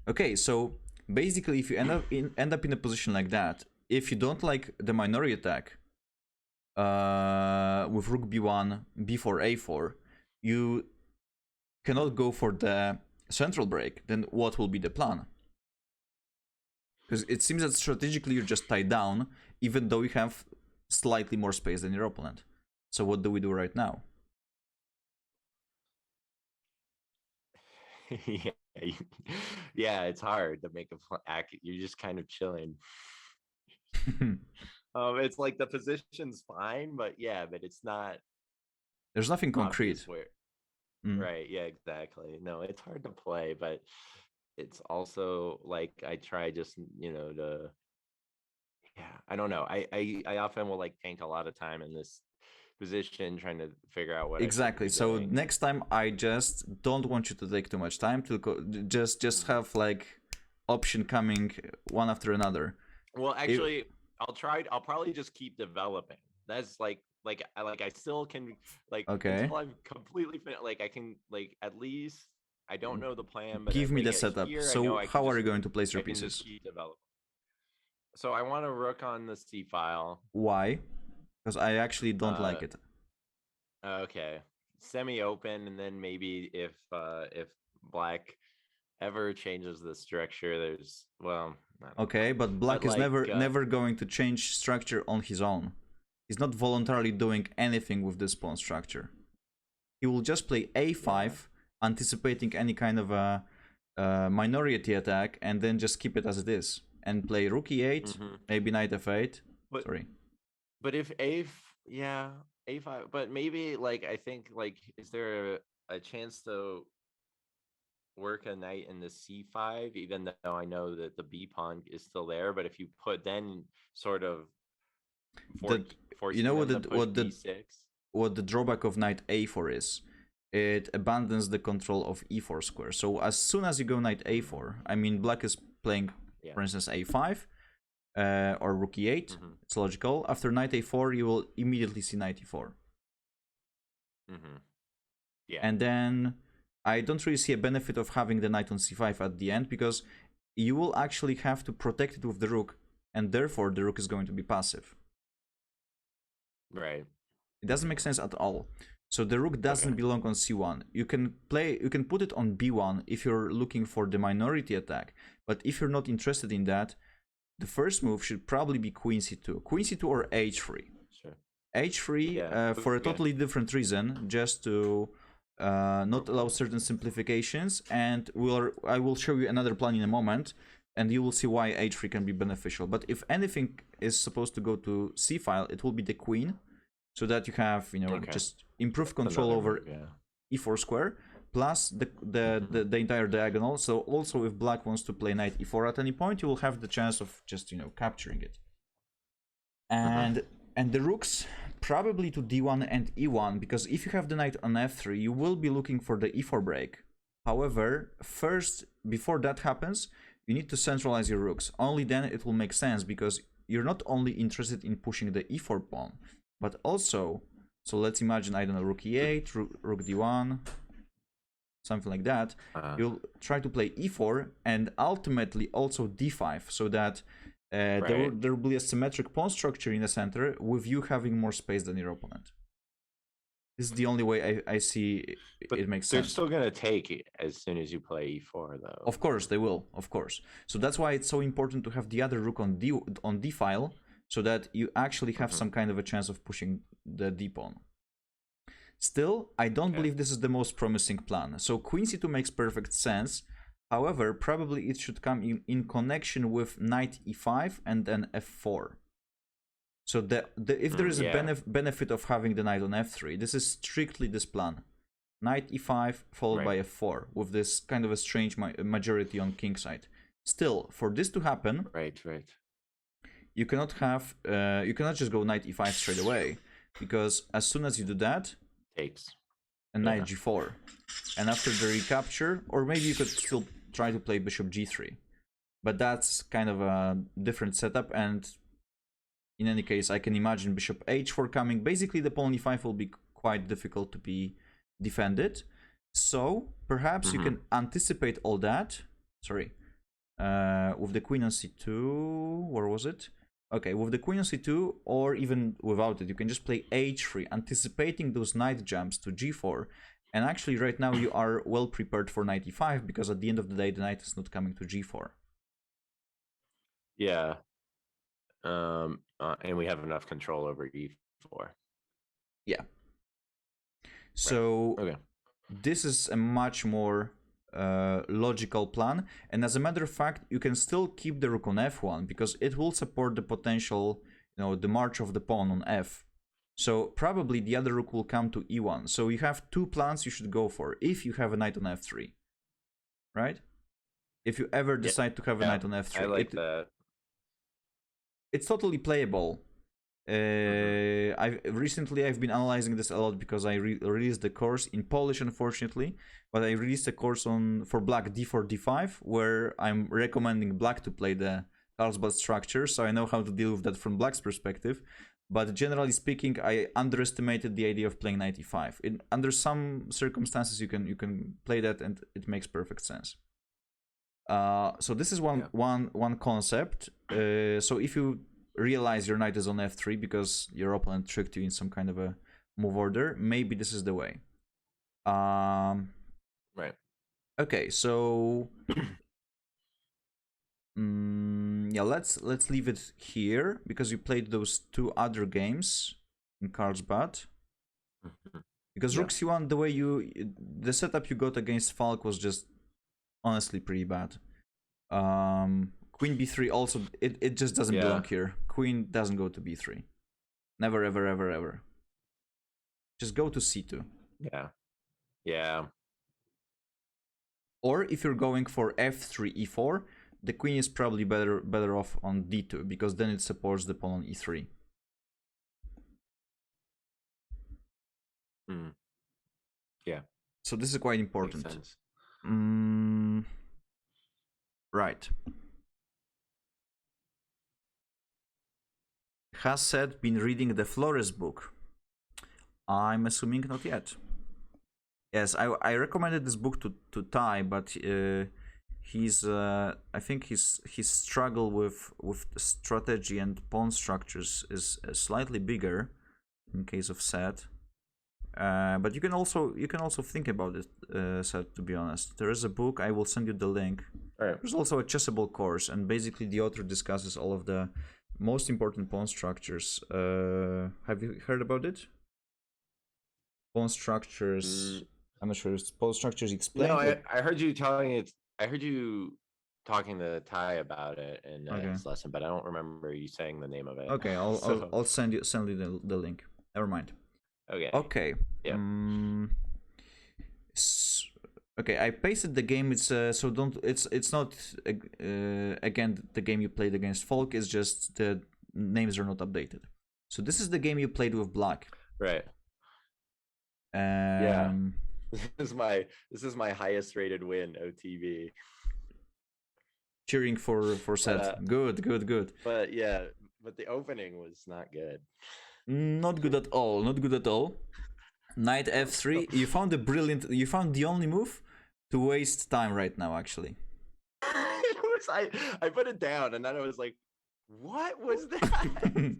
Okay, so basically, if you end up in a position like that, if you don't like the minority attack with rook b1, b4, a4, you cannot go for the central break. Then what will be the plan? Because it seems that strategically you're just tied down, even though you have slightly more space than your opponent. So what do we do right now? Yeah, it's hard to make a you're just kind of chilling. It's like the position's fine, but it's not. There's nothing concrete. Right, yeah, exactly. No, it's hard to play, but it's also like I try just I don't know. I often will like tank a lot of time in this position trying to figure out what exactly. So next time I just don't want you to take too much time to just have like option coming one after another. Well, actually, I'll probably just keep developing. That's like I still can until I'm completely finished. Like I can at least I don't know the plan, but give me the setup. So how are you going to place your pieces? So I want a rook on the c file. Why? Because I actually don't like it. Okay, semi-open, and then maybe if black ever changes the structure, there's okay, but black is never going to change structure on his own. He's not voluntarily doing anything with this pawn structure. He will just play a5, anticipating any kind of a minority attack, and then just keep it as it is, and play rook e8, maybe knight f8. But if a5, but maybe I think is there a chance to work a knight in the c5, even though I know that the b pawn is still there, but if you put then sort of you know what the drawback of knight a4 is? It abandons the control of e4 square. So as soon as you go knight a4, I mean black is playing for instance a5 or rook e8, it's logical. After knight a4 you will immediately see knight e4. And then I don't really see a benefit of having the knight on c5 at the end, because you will actually have to protect it with the rook, and therefore the rook is going to be passive. Right. It doesn't make sense at all. So the rook doesn't belong on c1. You can put it on b1 if you're looking for the minority attack, but if you're not interested in that, the first move should probably be queen c2. Queen c2 or h3. Sure. h3 for a totally different reason, just to not allow certain simplifications, and I will show you another plan in a moment, and you will see why h3 can be beneficial. But if anything is supposed to go to c file, it will be the queen, so that you have, you know, just improved control over e4 square, plus the entire diagonal. So also if black wants to play knight e4 at any point, you will have the chance of just, you know, capturing it. And the rooks probably to d1 and e1, because if you have the knight on f3, you will be looking for the e4 break. However, first, before that happens, you need to centralize your rooks. Only then it will make sense, because you're not only interested in pushing the e4 pawn, but also, so let's imagine, I don't know, rook e8, rook d1, something like that. You'll try to play e4 and ultimately also d5, so that there will be a symmetric pawn structure in the center, with you having more space than your opponent. This is the only way I see it makes sense. They're still going to take it as soon as you play e4, though. Of course, they will, of course. So that's why it's so important to have the other rook on d file, so that you actually have some kind of a chance of pushing the d pawn. Still, I don't believe this is the most promising plan. So queen c2 makes perfect sense. However, probably it should come in connection with knight e5 and then f4. So if there is a benefit of having the knight on f3, this is strictly this plan. Knight e5 followed by f4, with this kind of a strange majority on king side. Still, for this to happen, you cannot have you cannot just go knight e5 straight away, because as soon as you do that, and knight g4, and after the recapture, or maybe you could still try to play bishop g3, but that's kind of a different setup. And in any case, I can imagine bishop h4 coming. Basically, the pawn e5 will be quite difficult to be defended. So perhaps you can anticipate all that. Sorry, with the queen on c2. Where was it? Okay, with the queen on c2, or even without it, you can just play h3, anticipating those knight jumps to g4. And actually, right now you are well prepared for knight e5, because at the end of the day, the knight is not coming to g4. Yeah. And we have enough control over e4. Yeah. So this is a much more logical plan. And as a matter of fact, you can still keep the rook on f1, because it will support the potential, you know, the march of the pawn on f. So probably the other rook will come to e1. So you have two plans you should go for if you have a knight on f3, right? If you ever decide to have a knight on f3. I like that. It's totally playable. I've been analyzing this a lot, because I released the course in Polish, unfortunately, but I released a course for black d4 d5, where I'm recommending black to play the Carlsbad structure, so I know how to deal with that from black's perspective. But generally speaking, I underestimated the idea of playing knight e5. Under some circumstances, you can play that, and it makes perfect sense. So this is one concept. So if you realize your knight is on f3 because your opponent tricked you in some kind of a move order, maybe this is the way. Okay, so yeah, let's leave it here, because you played those two other games in Carlsbad. Because rook c1, the setup you got against Falk was just honestly pretty bad. Queen b3 also, it just doesn't belong here. Queen doesn't go to b3. Never, ever, ever, ever. Just go to c2. Yeah. Or if you're going for f3 e4, the queen is probably better off on d2, because then it supports the pawn on e3. Yeah. So this is quite important. Makes sense. Right. Has Seth been reading the Flores book? I'm assuming not yet. Yes, I recommended this book to Ty, but he's I think his struggle with strategy and pawn structures is slightly bigger in case of Seth. But you can also think about it, Seth. To be honest, there is a book. I will send you the link. Right. There's also a chessable course, and basically the author discusses all of the most important pawn structures. Have you heard about it? Pawn structures. I'm not sure. It's pawn structures explained. No, I heard you telling it. I heard you talking to Ty about it in his lesson, but I don't remember you saying the name of it. Okay, I'll send you the link. Never mind. Okay. Okay. Yeah. Okay, I pasted the game. It's so don't. It's not again the game you played against Folk. It's just the names are not updated. So this is the game you played with Black. Right. Yeah. This is my highest rated win, OTV. Cheering for Seth. Good. But yeah, but the opening was not good. Not good at all. Not good at all. Knight f3. You found the only move to waste time right now, actually. I put it down and then I was like, what was that?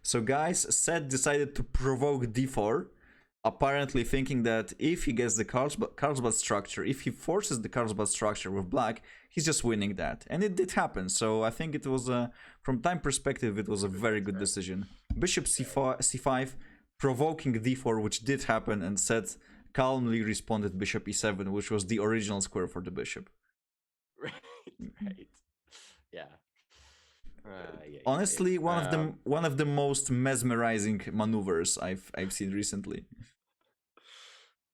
So guys, Seth decided to provoke d4, apparently thinking that if he gets the Carlsbad structure, if he forces the Carlsbad structure with Black, he's just winning that. And it did happen, so I think it was, from time perspective, it was a very good decision. Bishop c5, provoking d4, which did happen, and Seth calmly responded bishop e7, which was the original square for the bishop. Right. Yeah. Honestly, one of the most mesmerizing maneuvers I've seen recently.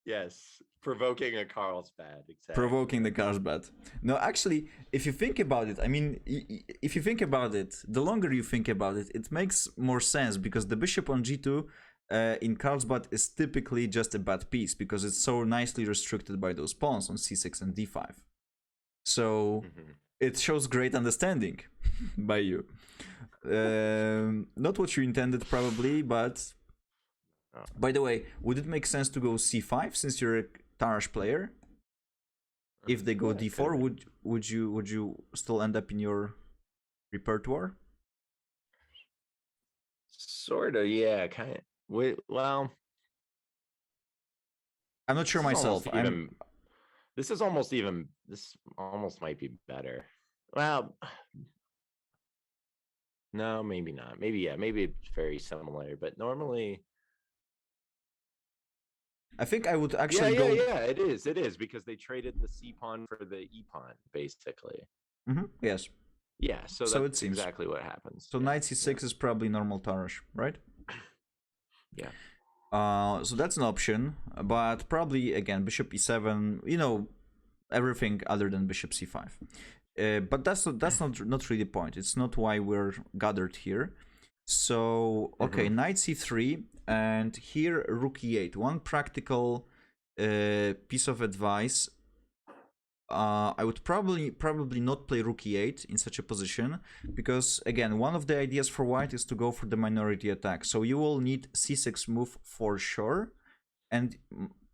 Yes, provoking a Carlsbad. Exactly. Provoking the Carlsbad. No, actually, if you think about it, I mean, if you think about it, the longer you think about it, it makes more sense, because the bishop on g2 in Carlsbad is typically just a bad piece, because it's so nicely restricted by those pawns on c6 and d5. So it shows great understanding by you. Not what you intended, probably, but by the way, would it make sense to go c5 since you're a Tarash player? If they go d4, would you still end up in your repertoire? Sort of, yeah, kind of. Well, I'm not sure myself. This almost might be better. Well, no, maybe not. Maybe it's very similar, but normally I think I would actually go. Yeah, it is because they traded the c pawn for the e pawn, basically. Yes. Yeah, so that's exactly what happens. So knight c6 is probably normal Tarash, right? Yeah. So that's an option, but probably again bishop e7. You know, everything other than bishop c5. But that's not really the point. It's not why we're gathered here. So okay, knight c3, and here rook e8. One practical piece of advice: I would probably not play rook e8 in such a position, because again, one of the ideas for white is to go for the minority attack. So you will need c6 move for sure, and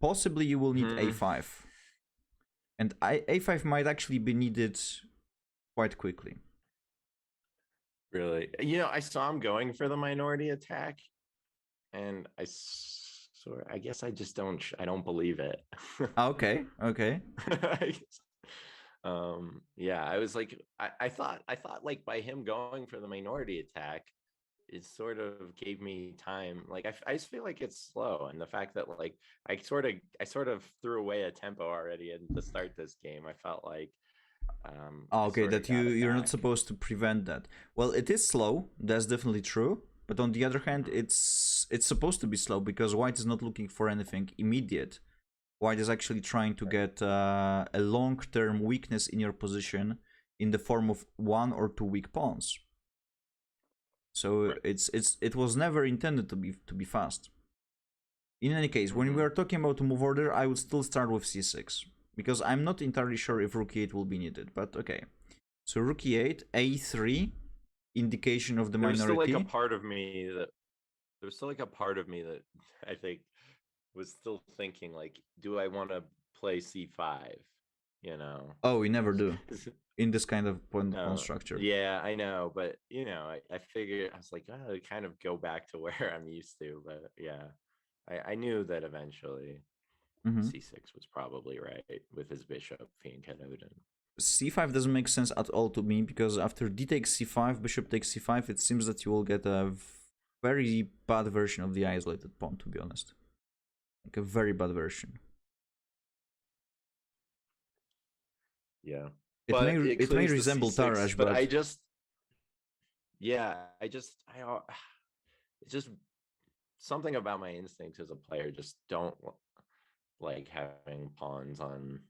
possibly you will need a5, and a5 might actually be needed quite quickly. Really? You know, I saw him going for the minority attack, and I guess I just don't believe it. Okay. Yeah, I was like, I thought like by him going for the minority attack, it sort of gave me time. Like I just feel like it's slow, and the fact that like I sort of threw away a tempo already and to start this game, I felt like okay, that you're not supposed to prevent that. Well, it is slow, that's definitely true, but on the other hand, it's supposed to be slow because white is not looking for anything immediate. White is actually trying to get a long-term weakness in your position in the form of 1 or 2 weak pawns. So it was never intended to be fast. In any case, when we are talking about a move order, I would still start with c6, because I'm not entirely sure if rook e8 will be needed, but okay. So rook e8, a3, indication of the minority. There's still like a part of me that I think was still thinking like, do I want to play c5? You know. Oh, we never do in this kind of pawn No, structure. yeah, I know, but I figured I was like, oh, kind of go back to where I'm used to, but yeah, I knew that eventually Mm-hmm. c6 was probably right with his bishop being cut out. C5 doesn't make sense at all to me because after d takes c5, bishop takes c5, it seems that you will get a very bad version of the isolated pawn, to be honest. Like a very bad version. Yeah, It may but it it may clears the resemble c6. Tarrasch, But but it's just something about my instincts as a player. Just don't like having pawns on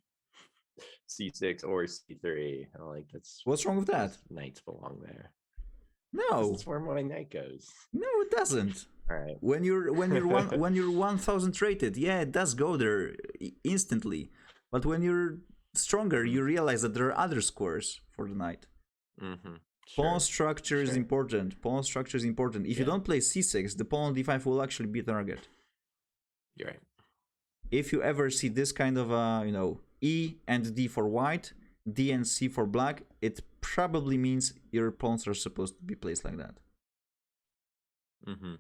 c6 or c3. Like that's what's wrong with that? knights belong there. No, That's where my knight goes. no, it doesn't. All right. When you're when you're 1000 rated, yeah, it does go there instantly. But when you're stronger, you realize that there are other squares for the knight. Mm-hmm. Pawn structure is important. Pawn structure is important. If you don't play c6, the pawn on d5 will actually be a target. You're right. If you ever see this kind of E and D for white, D and C for black, it probably means your pawns are supposed to be placed like that. Mm-hmm.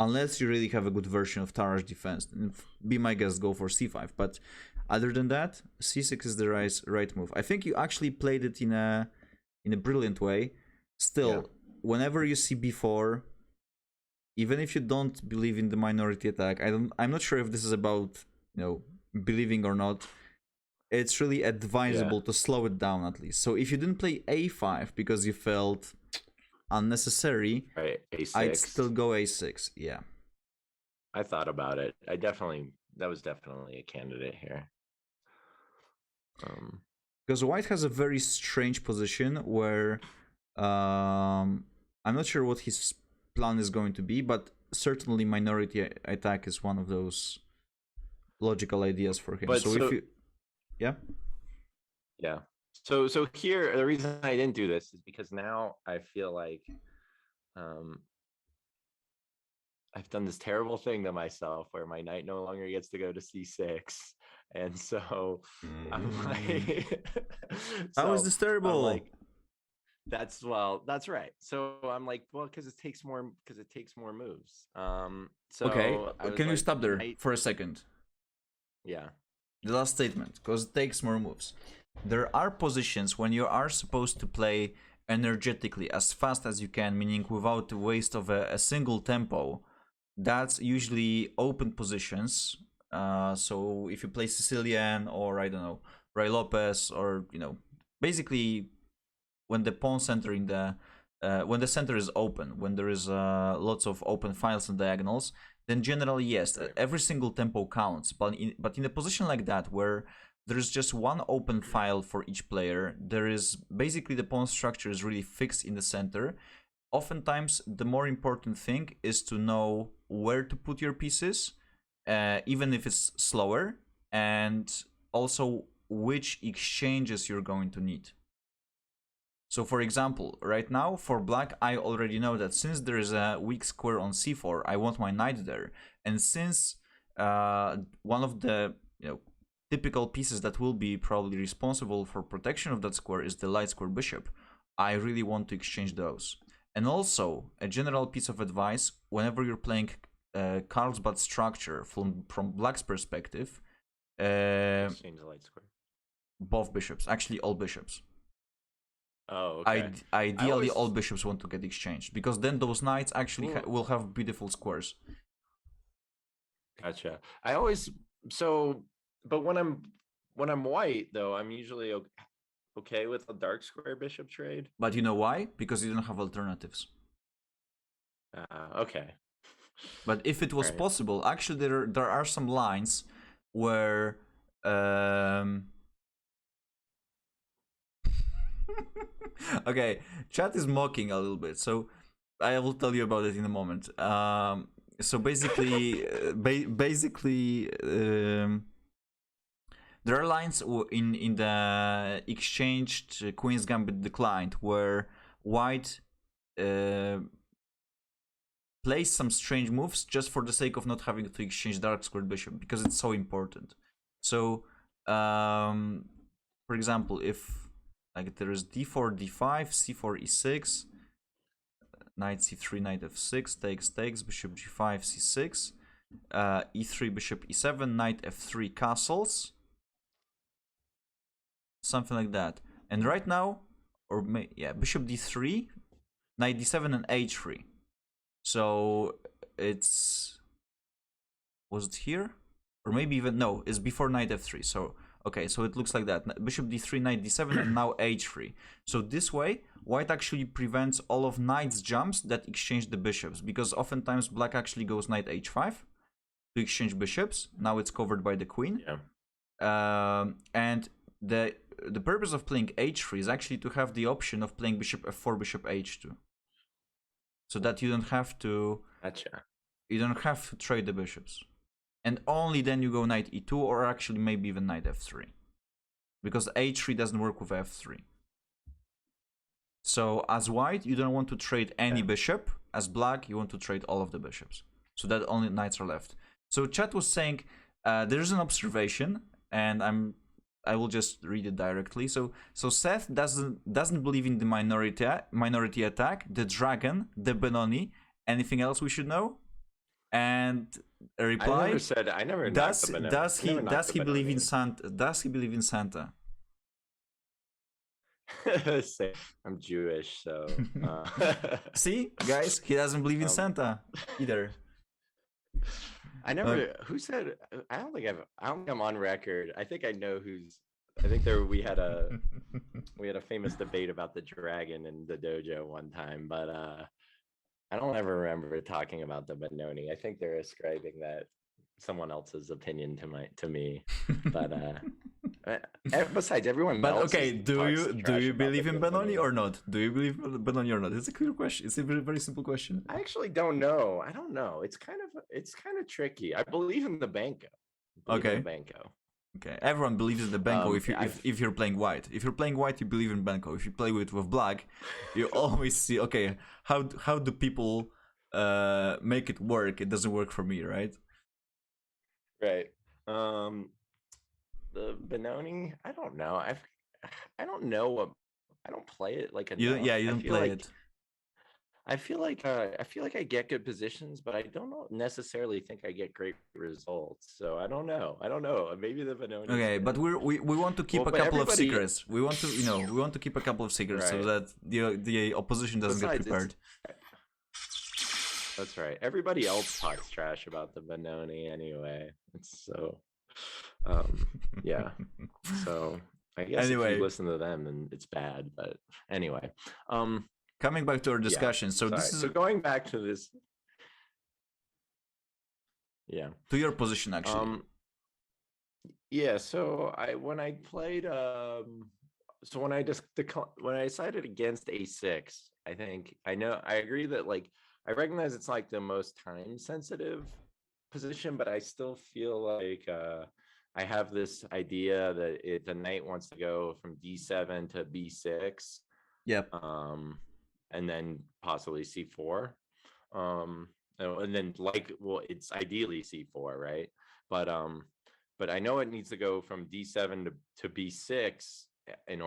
Unless you really have a good version of Tarrasch defense, be my guest, go for c5. But other than that, c6 is the right move. I think you actually played it in a brilliant way. Still, whenever you see b4, even if you don't believe in the minority attack, I'm not sure if this is about believing or not. It's really advisable to slow it down at least. So if you didn't play a5 because you felt unnecessary, right, a6. I'd still go a6. Yeah, I thought about it. That was definitely a candidate here. Because white has a very strange position where I'm not sure what his plan is going to be, but certainly minority attack is one of those logical ideas for him. So if you yeah so here the reason I didn't do this is because now I feel like I've done this terrible thing to myself where my knight no longer gets to go to c6, and so I'm like how is this terrible? I'm like, that's right. So I'm like, well, because it takes more moves. So okay, can you stop there for a second? Yeah, the last statement, because it takes more moves. There are positions when you are supposed to play energetically as fast as you can, meaning without the waste of a single tempo. That's usually open positions. So if you play Sicilian or I don't know, Ray Lopez, or basically when the pawn center when the center is open, when there is lots of open files and diagonals, then generally yes, every single tempo counts. But in a position like that where there's just one open file for each player, there is basically the pawn structure is really fixed in the center. Oftentimes, the more important thing is to know where to put your pieces, even if it's slower, and also which exchanges you're going to need. So for example, right now for black, I already know that since there is a weak square on c4, I want my knight there. And since one of the typical pieces that will be probably responsible for protection of that square is the light square bishop, I really want to exchange those. And also, a general piece of advice, whenever you're playing Carlsbad structure from black's perspective, exchange the light square. Both bishops, actually all bishops. Oh, okay. Ideally, all bishops want to get exchanged, because then those knights actually will have beautiful squares. Gotcha. But when I'm white though, I'm usually okay with a dark square bishop trade. But you know why? Because you don't have alternatives. Okay. But if it was possible, actually there are some lines where okay, chat is mocking a little bit, so I will tell you about it in a moment. So basically, there are lines in the exchanged Queen's Gambit declined where white plays some strange moves just for the sake of not having to exchange dark squared bishop, because it's so important. So, for example, if like there is d4, d5, c4, e6, knight c3, knight f6, takes, bishop g5, c6, e3, bishop e7, knight f3, castles, something like that. And right now, or yeah, bishop d3, knight d7, and h3. So it's, was it here? Or maybe even, no, it's before knight f3. So, okay, so it looks like that. Bishop d3, knight d7, and now h3. So this way, white actually prevents all of knight's jumps that exchange the bishops, because oftentimes black actually goes knight h5 to exchange bishops. Now it's covered by the queen. Yeah. And the purpose of playing h3 is actually to have the option of playing bishop f4, bishop h2. So that you don't have to... Gotcha. You don't have to trade the bishops. And only then you go knight e2, or actually maybe even knight f3. Because h3 doesn't work with f3. So as white, you don't want to trade any bishop. As black, you want to trade all of the bishops. So that only knights are left. So chat was saying, there's an observation, and I will just read it directly. So Seth doesn't believe in the minority attack, the dragon, the Benoni. Anything else we should know? And a reply. I never knocked the Benoni. Does he believe in Santa? Does he believe in Santa? I'm Jewish, so see, guys, he doesn't believe in Santa either. I never. Who said? I don't think I'm on record. I think I know who's. I think we had a famous debate about the dragon in the dojo one time, but I don't ever remember talking about the Benoni. I think they're ascribing that someone else's opinion to me, but besides everyone. But okay, do you believe in Benoni or not? Do you believe in Benoni or not? It's a clear question. It's a very, very simple question. I actually don't know. I don't know. It's kind of tricky. I believe in the Banco. Okay. Okay. Everyone believes in the Banco if you're playing white. If you're playing white, you believe in Banco. If you play with black, you always see, okay, how do people make it work? It doesn't work for me, right? Right. The Benoni, I don't know. I don't know what. I don't play it like enough. You don't play it. I feel like I get good positions, but I don't necessarily think I get great results. So I don't know. Maybe the Benoni. Okay, but we want to keep a couple of secrets. We want to keep a couple of secrets, right, so that the opposition doesn't get prepared. That's right. Everybody else talks trash about the Benoni anyway. It's so, yeah. So I guess if you listen to them, then it's bad. But anyway, coming back to our discussion. Yeah, so going back to this. Yeah. To your position, actually. Yeah. So when I played, so when I decided against a6, I agree that I recognize it's like the most time sensitive position, but I still feel like I have this idea that the knight wants to go from d7 to b6. Yep. And then possibly c4. And then it's ideally c4, right? But I know it needs to go from d7 to b6 and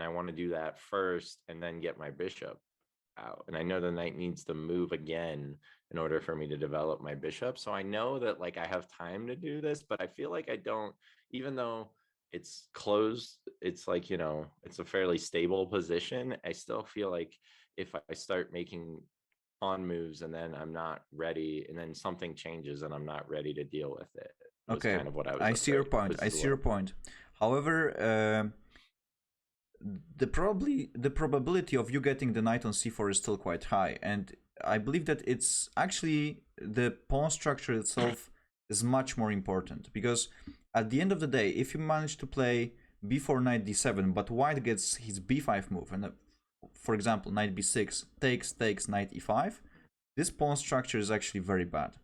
I want to do that first and then get my bishop out. And I know the knight needs to move again in order for me to develop my bishop. So I know that I have time to do this, but I feel like I don't, even though it's closed, it's it's a fairly stable position. I still feel like if I start making pawn moves and then I'm not ready, and then something changes and I'm not ready to deal with it. Okay, kind of what I see your point. However, the probability of you getting the knight on c4 is still quite high, and I believe that it's actually the pawn structure itself is much more important, because at the end of the day, if you manage to play b4 knight d7, but white gets his b5 move, and for example knight b6 takes knight e5, this pawn structure is actually very bad.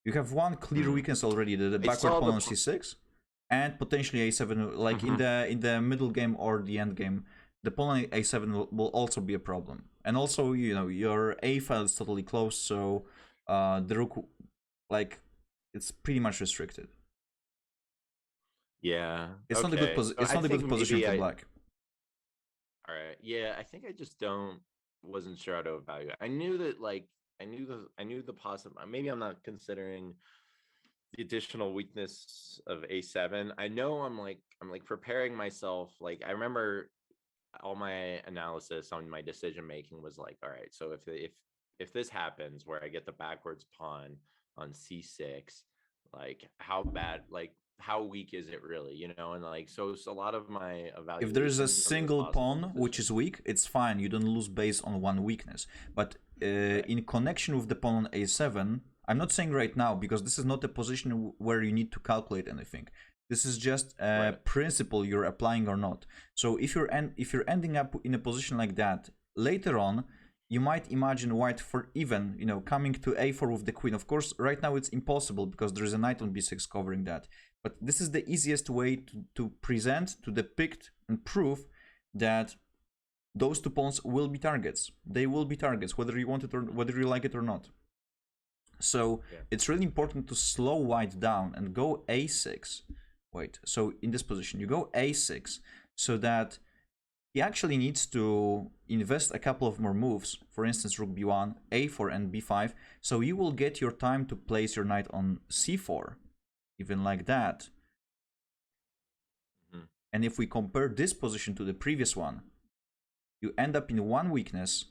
You have one clear weakness already, the backward pawn on c6, and potentially a7, in the middle game or the end game, the pawn on a7 will also be a problem. And also, you know, your A file is totally closed, so the rook, like, it's pretty much restricted. Yeah. It's not a good Okay. So it's I not a think good position maybe for I. black. All right. Yeah, I think I just don't wasn't sure how to evaluate. I knew that like I knew the possible. Maybe I'm not considering the additional weakness of A7. I know I'm like preparing myself. Like I remember all my analysis on my decision making was like, all right, so if this happens where I get the backwards pawn on C6, like how bad, like how weak is it really, and like so a lot of my If there is a evaluation of those single possible pawn which positions. is weak, it's fine. You don't lose based on one weakness. But Right. in connection with the pawn on a7, I'm not saying right now because this is not a position where you need to calculate anything. This is just a Right. principle you're applying or not. So if you're ending up in a position like that later on, you might imagine white for even, coming to a4 with the queen. Of course, right now it's impossible because there is a knight on b6 covering that. But this is the easiest way to present, to depict, and prove that those two pawns will be targets. They will be targets, whether you want it or whether you like it or not. So Yeah. it's really important to slow white down and go a6. Wait, so in this position, you go a6 so that he actually needs to invest a couple of more moves, for instance, rook b1, a4, and b5, so you will get your time to place your knight on c4, even like that. Mhm. And if we compare this position to the previous one, you end up in one weakness.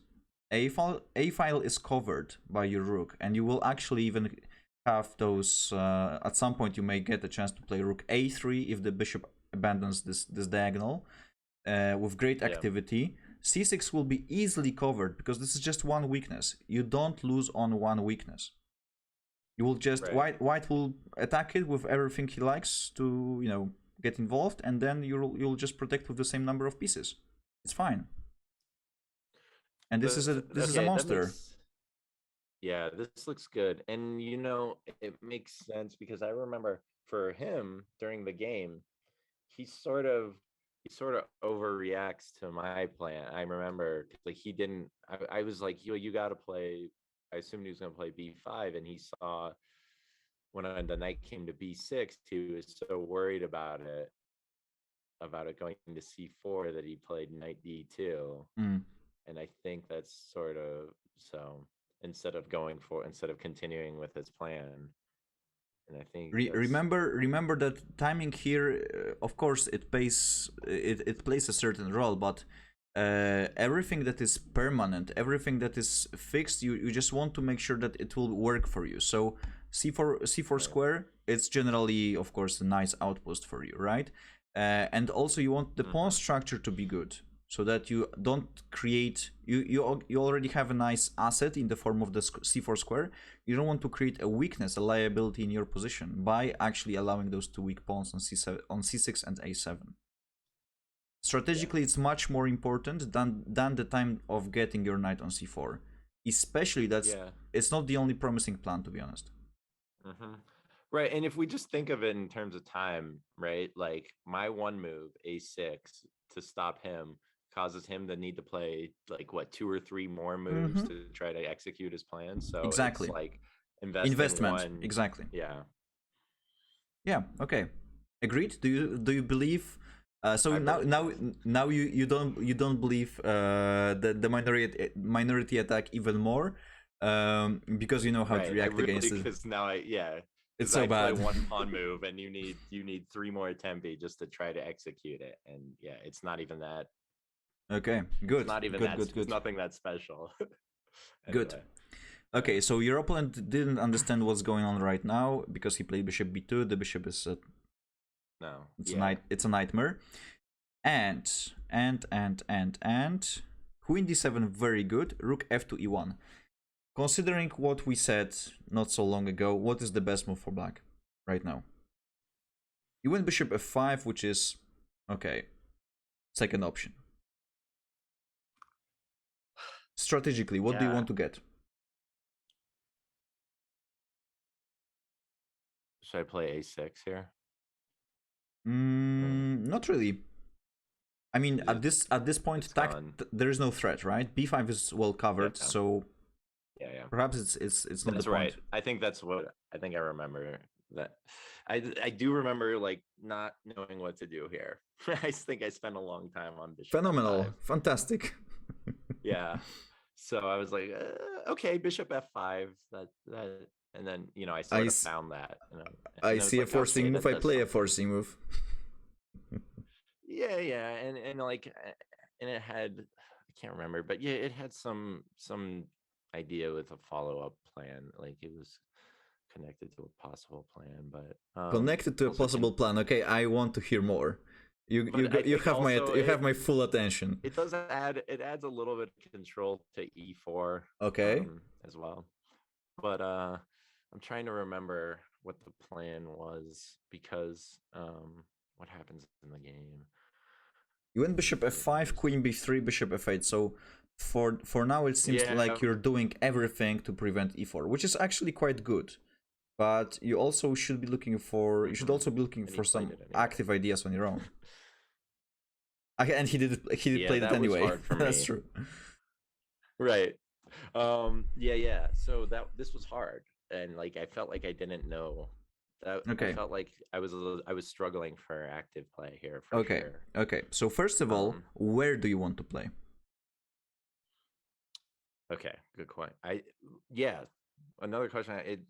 A file is covered by your rook, and you will actually even have those. At some point, you may get a chance to play rook a3 if the bishop abandons this diagonal with great Yeah. activity. C6 will be easily covered because this is just one weakness. You don't lose on one weakness. You will just Right. white will attack it with everything he likes to get involved, and then you'll just protect with the same number of pieces. It's fine. And this is a Okay, that monster. makes. Yeah, this looks good. And it makes sense because I remember for him during the game, he sort of he sort of overreacts to my plan. I remember like he didn't I was like, you gotta play. I assumed he was gonna play B5, and he saw when the knight came to B6, he was so worried about it going to C4 that he played knight D2. Mm. And I think that's sort of so instead of continuing with his plan. And I think that's Remember that timing here, of course, it plays a certain role, but everything that is permanent, everything that is fixed, you just want to make sure that it will work for you. So c4 right. square, it's generally, of course, a nice outpost for you, right? And also you want the pawn Mm-hmm. structure to be good, so that you don't create you already have a nice asset in the form of the c4 square. You don't want to create a weakness, a liability in your position by actually allowing those two weak pawns on c6 and a7. Yeah. Strategically, it's much more important than the time of getting your knight on c4. Especially that's Yeah. it's not the only promising plan, to be honest. Mm-hmm. Right. And if we just think of it in terms of time, right? Like my one move, A6, to stop him causes him to need to play like what, two or three more moves Mm-hmm. to try to execute his plan. So it's Exactly. like investing Investment. one. Exactly. Yeah. Yeah. Okay. Agreed. Do you believe? So I now believe now yes. now you don't believe the minority attack even more, because you know how to Right. I react really against it. because now It's because so I play bad. one pawn move and you need three more tempi just to try to execute it. And yeah, Okay. Good. Good. Good. it's Good. nothing that special. Good. Anyway. Yeah. Okay. So your opponent didn't understand what's going on right now because he played bishop b2. The bishop is No. it's a Yeah. night. It's a nightmare. And queen d7 very good. Rook f2 e1. Considering what we said not so long ago, what is the best move for black right now? You win bishop f5, which is okay. Second option. Strategically, what do you Yeah. want to get? Should I play a6 here? Or Not really. I mean, It's at this point, it's gone. there is no threat, right? B5 is well covered, Yeah, so yeah. perhaps it's not the That's point. right. I think that's what I think I remember that. I do remember like not knowing what to do here. I think I spent a long time on bishop Phenomenal, f5. fantastic. Yeah. So I was like, okay, bishop f5. And then I I, sort of s- found that, I and I was see a like, okay, forcing move. that I does play a something. forcing move. Yeah, and like, and it had, I can't remember, but yeah, it had some idea with a follow up plan. Like it was connected to a possible plan, but Connected to a also can. possible plan. Okay, I want to hear more. But I think also You have my full attention. it does adds a little bit of control to e4 Okay. as well. But I'm trying to remember what the plan was, because what happens in the game. You went bishop Yeah, f5, queen b3, bishop f8. So for now, it seems yeah, like you're doing everything to prevent e4, which is actually quite good. But you also should be looking for you should also be looking and he for played some it anyway. active ideas on your own. And he did Yeah, play it that was anyway. hard for That's me. true. Right. Yeah. So this was hard, and like I felt like I didn't know. That I Okay. felt like I was struggling for active play here for Okay. sure. Okay. So first of all, where do you want to play? Okay, good point. Yeah, another question.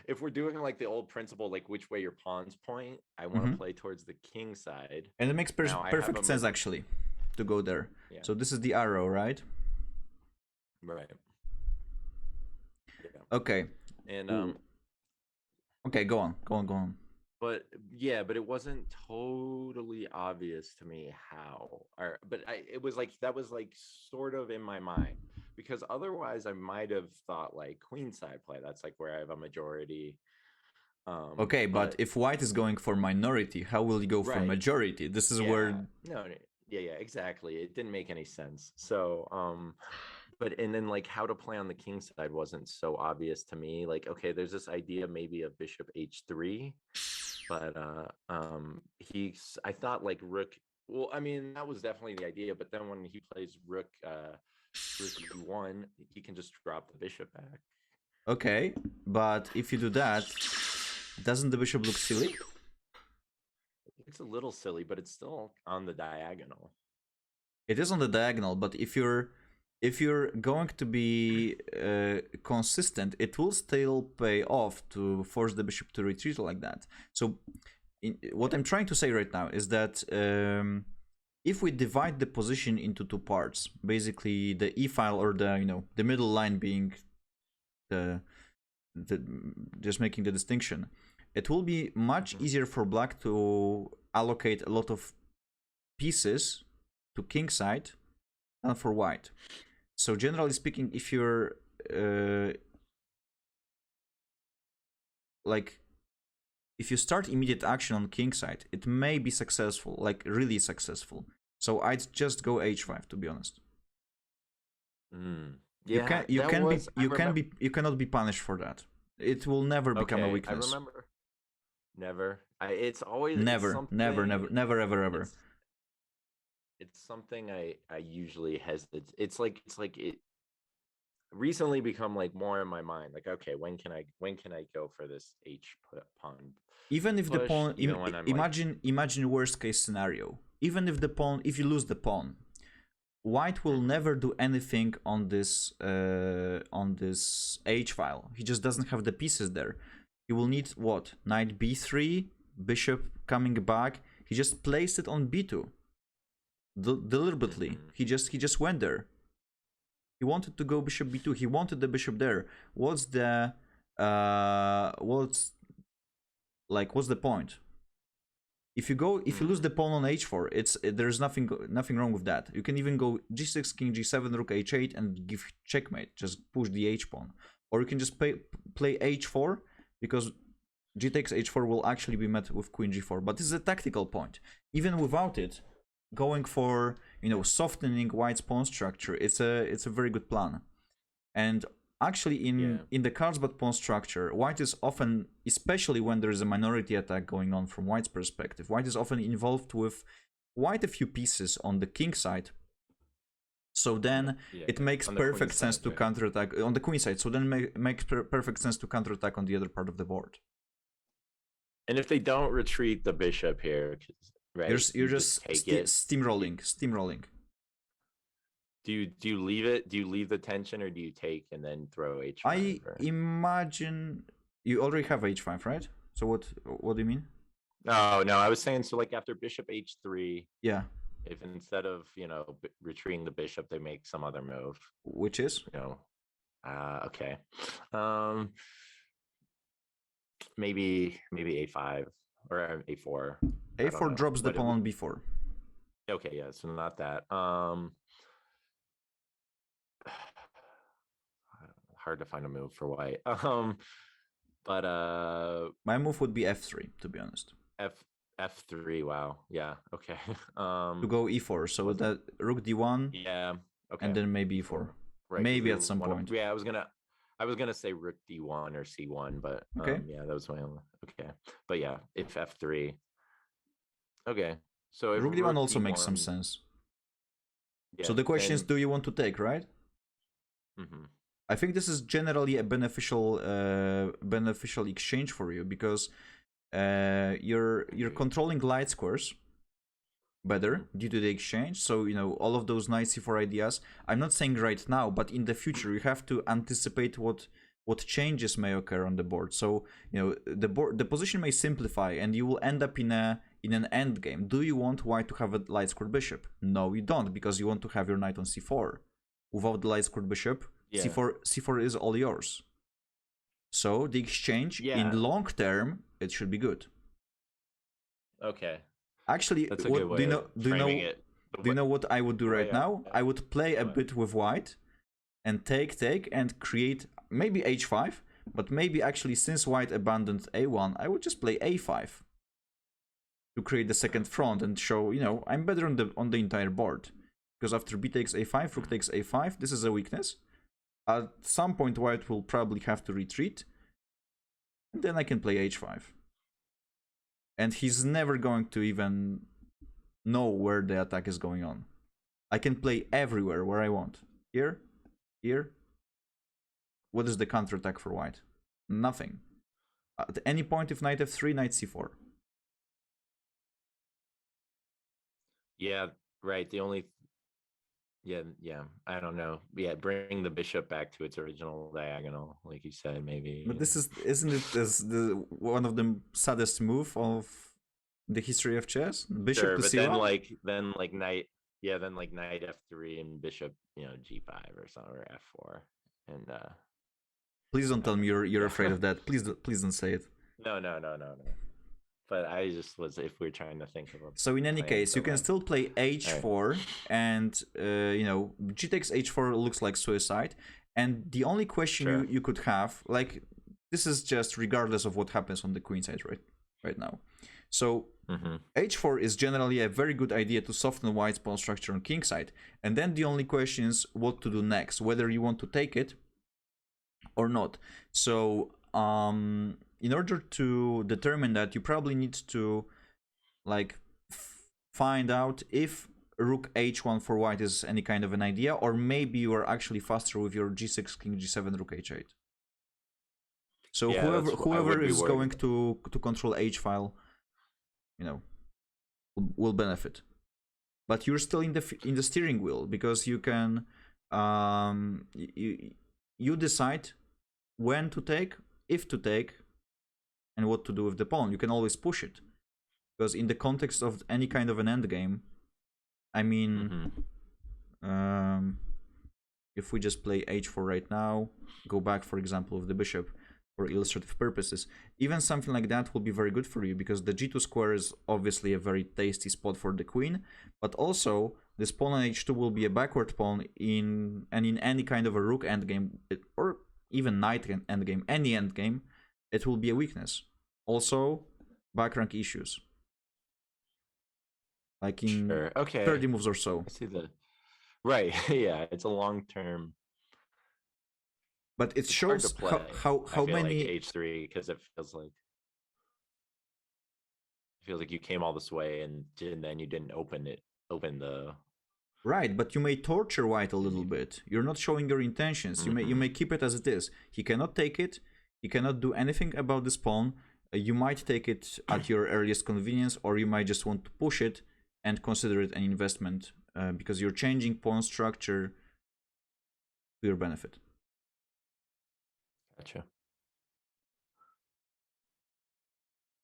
If we're doing like the old principle, like which way your pawns point, I want to play towards the king side. And it makes perfect sense actually to go there. Yeah. So this is the arrow, right? Right. Yeah. Okay. And okay, go on. But yeah, but it wasn't totally obvious to me how. It was like that was like sort of in my mind, because otherwise I might have thought like queenside play. That's like where I have a majority. Okay, but if white is going for minority, how will you go for majority? This is where yeah, exactly. It didn't make any sense. So and then like how to play on the king side wasn't so obvious to me. Like, okay, there's this idea maybe of bishop h3, but I thought like rook. Well, I mean, that was definitely the idea, but then when he plays rook e1, he can just drop the bishop back. Okay, but if you do that, doesn't the bishop look silly? It's a little silly, but it's still on the diagonal. It is on the diagonal, but if you're going to be consistent, it will still pay off to force the bishop to retreat like that. So what I'm trying to say right now is that if we divide the position into two parts, basically the e file, or the middle line being the just making the distinction, it will be much easier for black to allocate a lot of pieces to king side than for white. So generally speaking, if you're if you start immediate action on king side, it may be successful, like really successful. So I'd just go h5, to be honest. Yeah, you cannot be punished for that. It will never become a weakness. I remember. Never. It's always never ever. It's something I usually hesitate. It's like it recently become like more in my mind. Like, okay, when can I go for this h pawn? Even if push, the pawn, imagine worst case scenario. Even if if you lose the pawn, white will never do anything on this h file. He just doesn't have the pieces there. He will need what? Knight b3, bishop coming back. He just placed it on b2. Deliberately. He just went there. He wanted to go bishop b2. He wanted the bishop there. What's the point? If you lose the pawn on h4, there's nothing wrong with that. You can even go g6, king g7, rook h8, and give checkmate. Just push the h pawn, or you can just play h4, because g takes h4 will actually be met with queen g4. But this is a tactical point. Even without it, going for softening white's pawn structure, it's a very good plan. And actually, in the Carlsbad pawn structure, white is often, especially when there is a minority attack going on from white's perspective, white is often involved with white a few pieces on the king side. So then it makes perfect sense to counterattack on the queen side. So then makes perfect sense to counterattack on the other part of the board. And if they don't retreat the bishop here, right? You're just steamrolling. Do you leave it? Do you leave the tension, or do you take and then throw h5? I imagine you already have h5, right? So what do you mean? No, I was saying, so like after bishop h3, yeah, if instead of retreating the bishop, they make some other move, which is okay, maybe a5 or a4. A4 drops the pawn on b4. Okay, yeah, so not that. Hard to find a move for white. But my move would be f3, to be honest. F3. Wow. Yeah. Okay. To go e4, so that rook d1. Yeah. Okay. And then maybe e4. Right, maybe at some point. Yeah, I was gonna say rook d1 or c1, but okay. Yeah, that was my only. Okay, but yeah, if f3. Okay, so if rook d1 also makes some sense. Yeah, so the question is, do you want to take, right? Mm-hmm. I think this is generally a beneficial exchange for you, because you're controlling light squares better due to the exchange. So all of those knight c4 ideas, I'm not saying right now, but in the future you have to anticipate what changes may occur on the board. So the position may simplify and you will end up in an end game. Do you want white to have a light squared bishop? No, you don't, because you want to have your knight on c4. Without the light squared bishop, c4 is all yours. So the exchange in long term, it should be good. Okay. Actually, do you know what I would do right now? I would play a bit with white and take and create maybe h5, but maybe actually, since white abandoned a1, I would just play a5 to create the second front and show, I'm better on the entire board. Because after b takes a5, rook takes a5, this is a weakness. At some point, white will probably have to retreat, and then I can play h5. And he's never going to even know where the attack is going on. I can play everywhere where I want. Here. What is the counterattack for white? Nothing. At any point, if knight f3, knight c4. Yeah, right. The only... Yeah, I don't know. Yeah, bring the bishop back to its original diagonal, like you said, maybe. But isn't it one of the saddest move of the history of chess? Bishop to but c1? then knight f3 and bishop, g5 or something, or f4, and please don't tell me you're afraid of that. Please don't say it. No. But I just was, if we're trying to think of a... So in any case, you can still play h4, and g takes h4 looks like suicide. And the only question you could have, like, this is just regardless of what happens on the queen side right now. So h4 is generally a very good idea to soften white's pawn structure on king side. And then the only question is what to do next, whether you want to take it or not. So in order to determine that, you probably need to find out if rook h1 for white is any kind of an idea, or maybe you are actually faster with your g6, king g7, rook h8. So whoever is going to control h file, will benefit. But you're still in the steering wheel, because you can you decide when to take, if to take, and what to do with the pawn. You can always push it, because in the context of any kind of an endgame, I mean, if we just play h4 right now, go back, for example, with the bishop for illustrative purposes, even something like that will be very good for you, because the g2 square is obviously a very tasty spot for the queen, but also this pawn on h2 will be a backward pawn in any kind of a rook endgame, or even knight endgame, any endgame. It will be a weakness. Also, back rank issues. Like in 30 moves or so. I see the... Right, yeah, it's a long term. But it shows how many... Like h3, because it feels like... It feels like you came all this way and then you didn't open the Right, but you may torture white a little menu. bit. You're not showing your intentions. You may keep it as it is. He cannot take it. He cannot do anything about this pawn. You might take it at your earliest convenience, or you might just want to push it and consider it an investment because you're changing pawn structure to your benefit. Gotcha.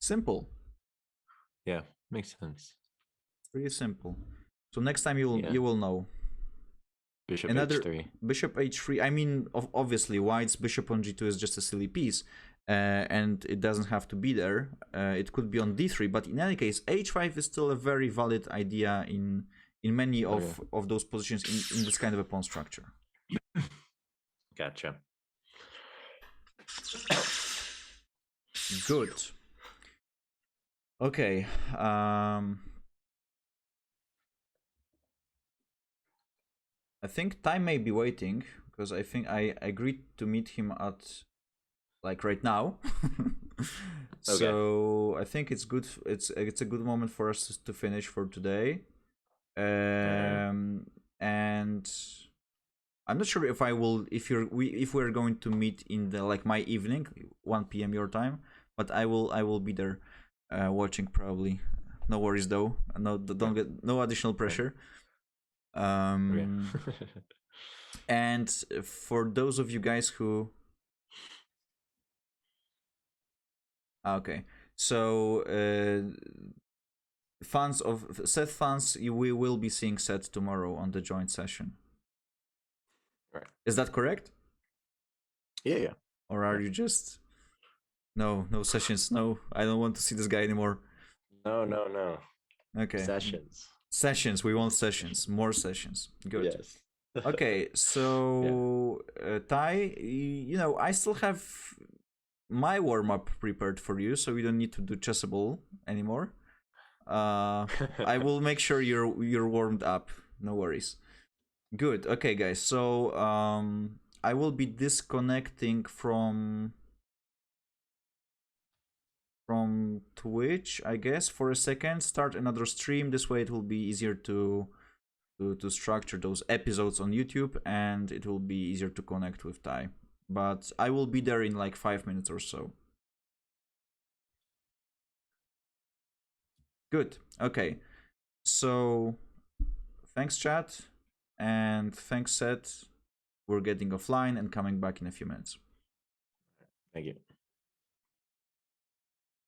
Simple. Yeah, makes sense. Pretty simple. So next time Yeah. you will know. Bishop Another h3. bishop h3. I mean, obviously, white's bishop on g2 is just a silly piece, and it doesn't have to be there. It could be on d3, but in any case, h5 is still a very valid idea in many of those positions in this kind of a pawn structure. Gotcha. Good. Okay. I think Ty may be waiting because I think I agreed to meet him at like right now. So I think it's good. It's a good moment for us to finish for today. And I'm not sure if I will if we're going to meet in the like my evening 1 p.m. your time, but I will be there watching probably. No worries though. No, don't get no additional pressure. And for those of you guys who okay, so fans of Seth fans, we will be seeing Seth tomorrow on the joint session. Right. Is that correct? Yeah. Or are you just no sessions? No, I don't want to see this guy anymore. No. Okay. Sessions. We want sessions. More sessions. Good. Yes. Okay, so Ty, I still have my warm up prepared for you, so we don't need to do chessable anymore. I will make sure you're warmed up. No worries. Good. Okay, guys. So I will be disconnecting from Twitch, I guess, for a second. Start another stream. This way, it will be easier to structure those episodes on YouTube, and it will be easier to connect with Ty. But I will be there in like 5 minutes or so. Good. Okay. So thanks, chat, and thanks, Seth. We're getting offline and coming back in a few minutes. Thank you.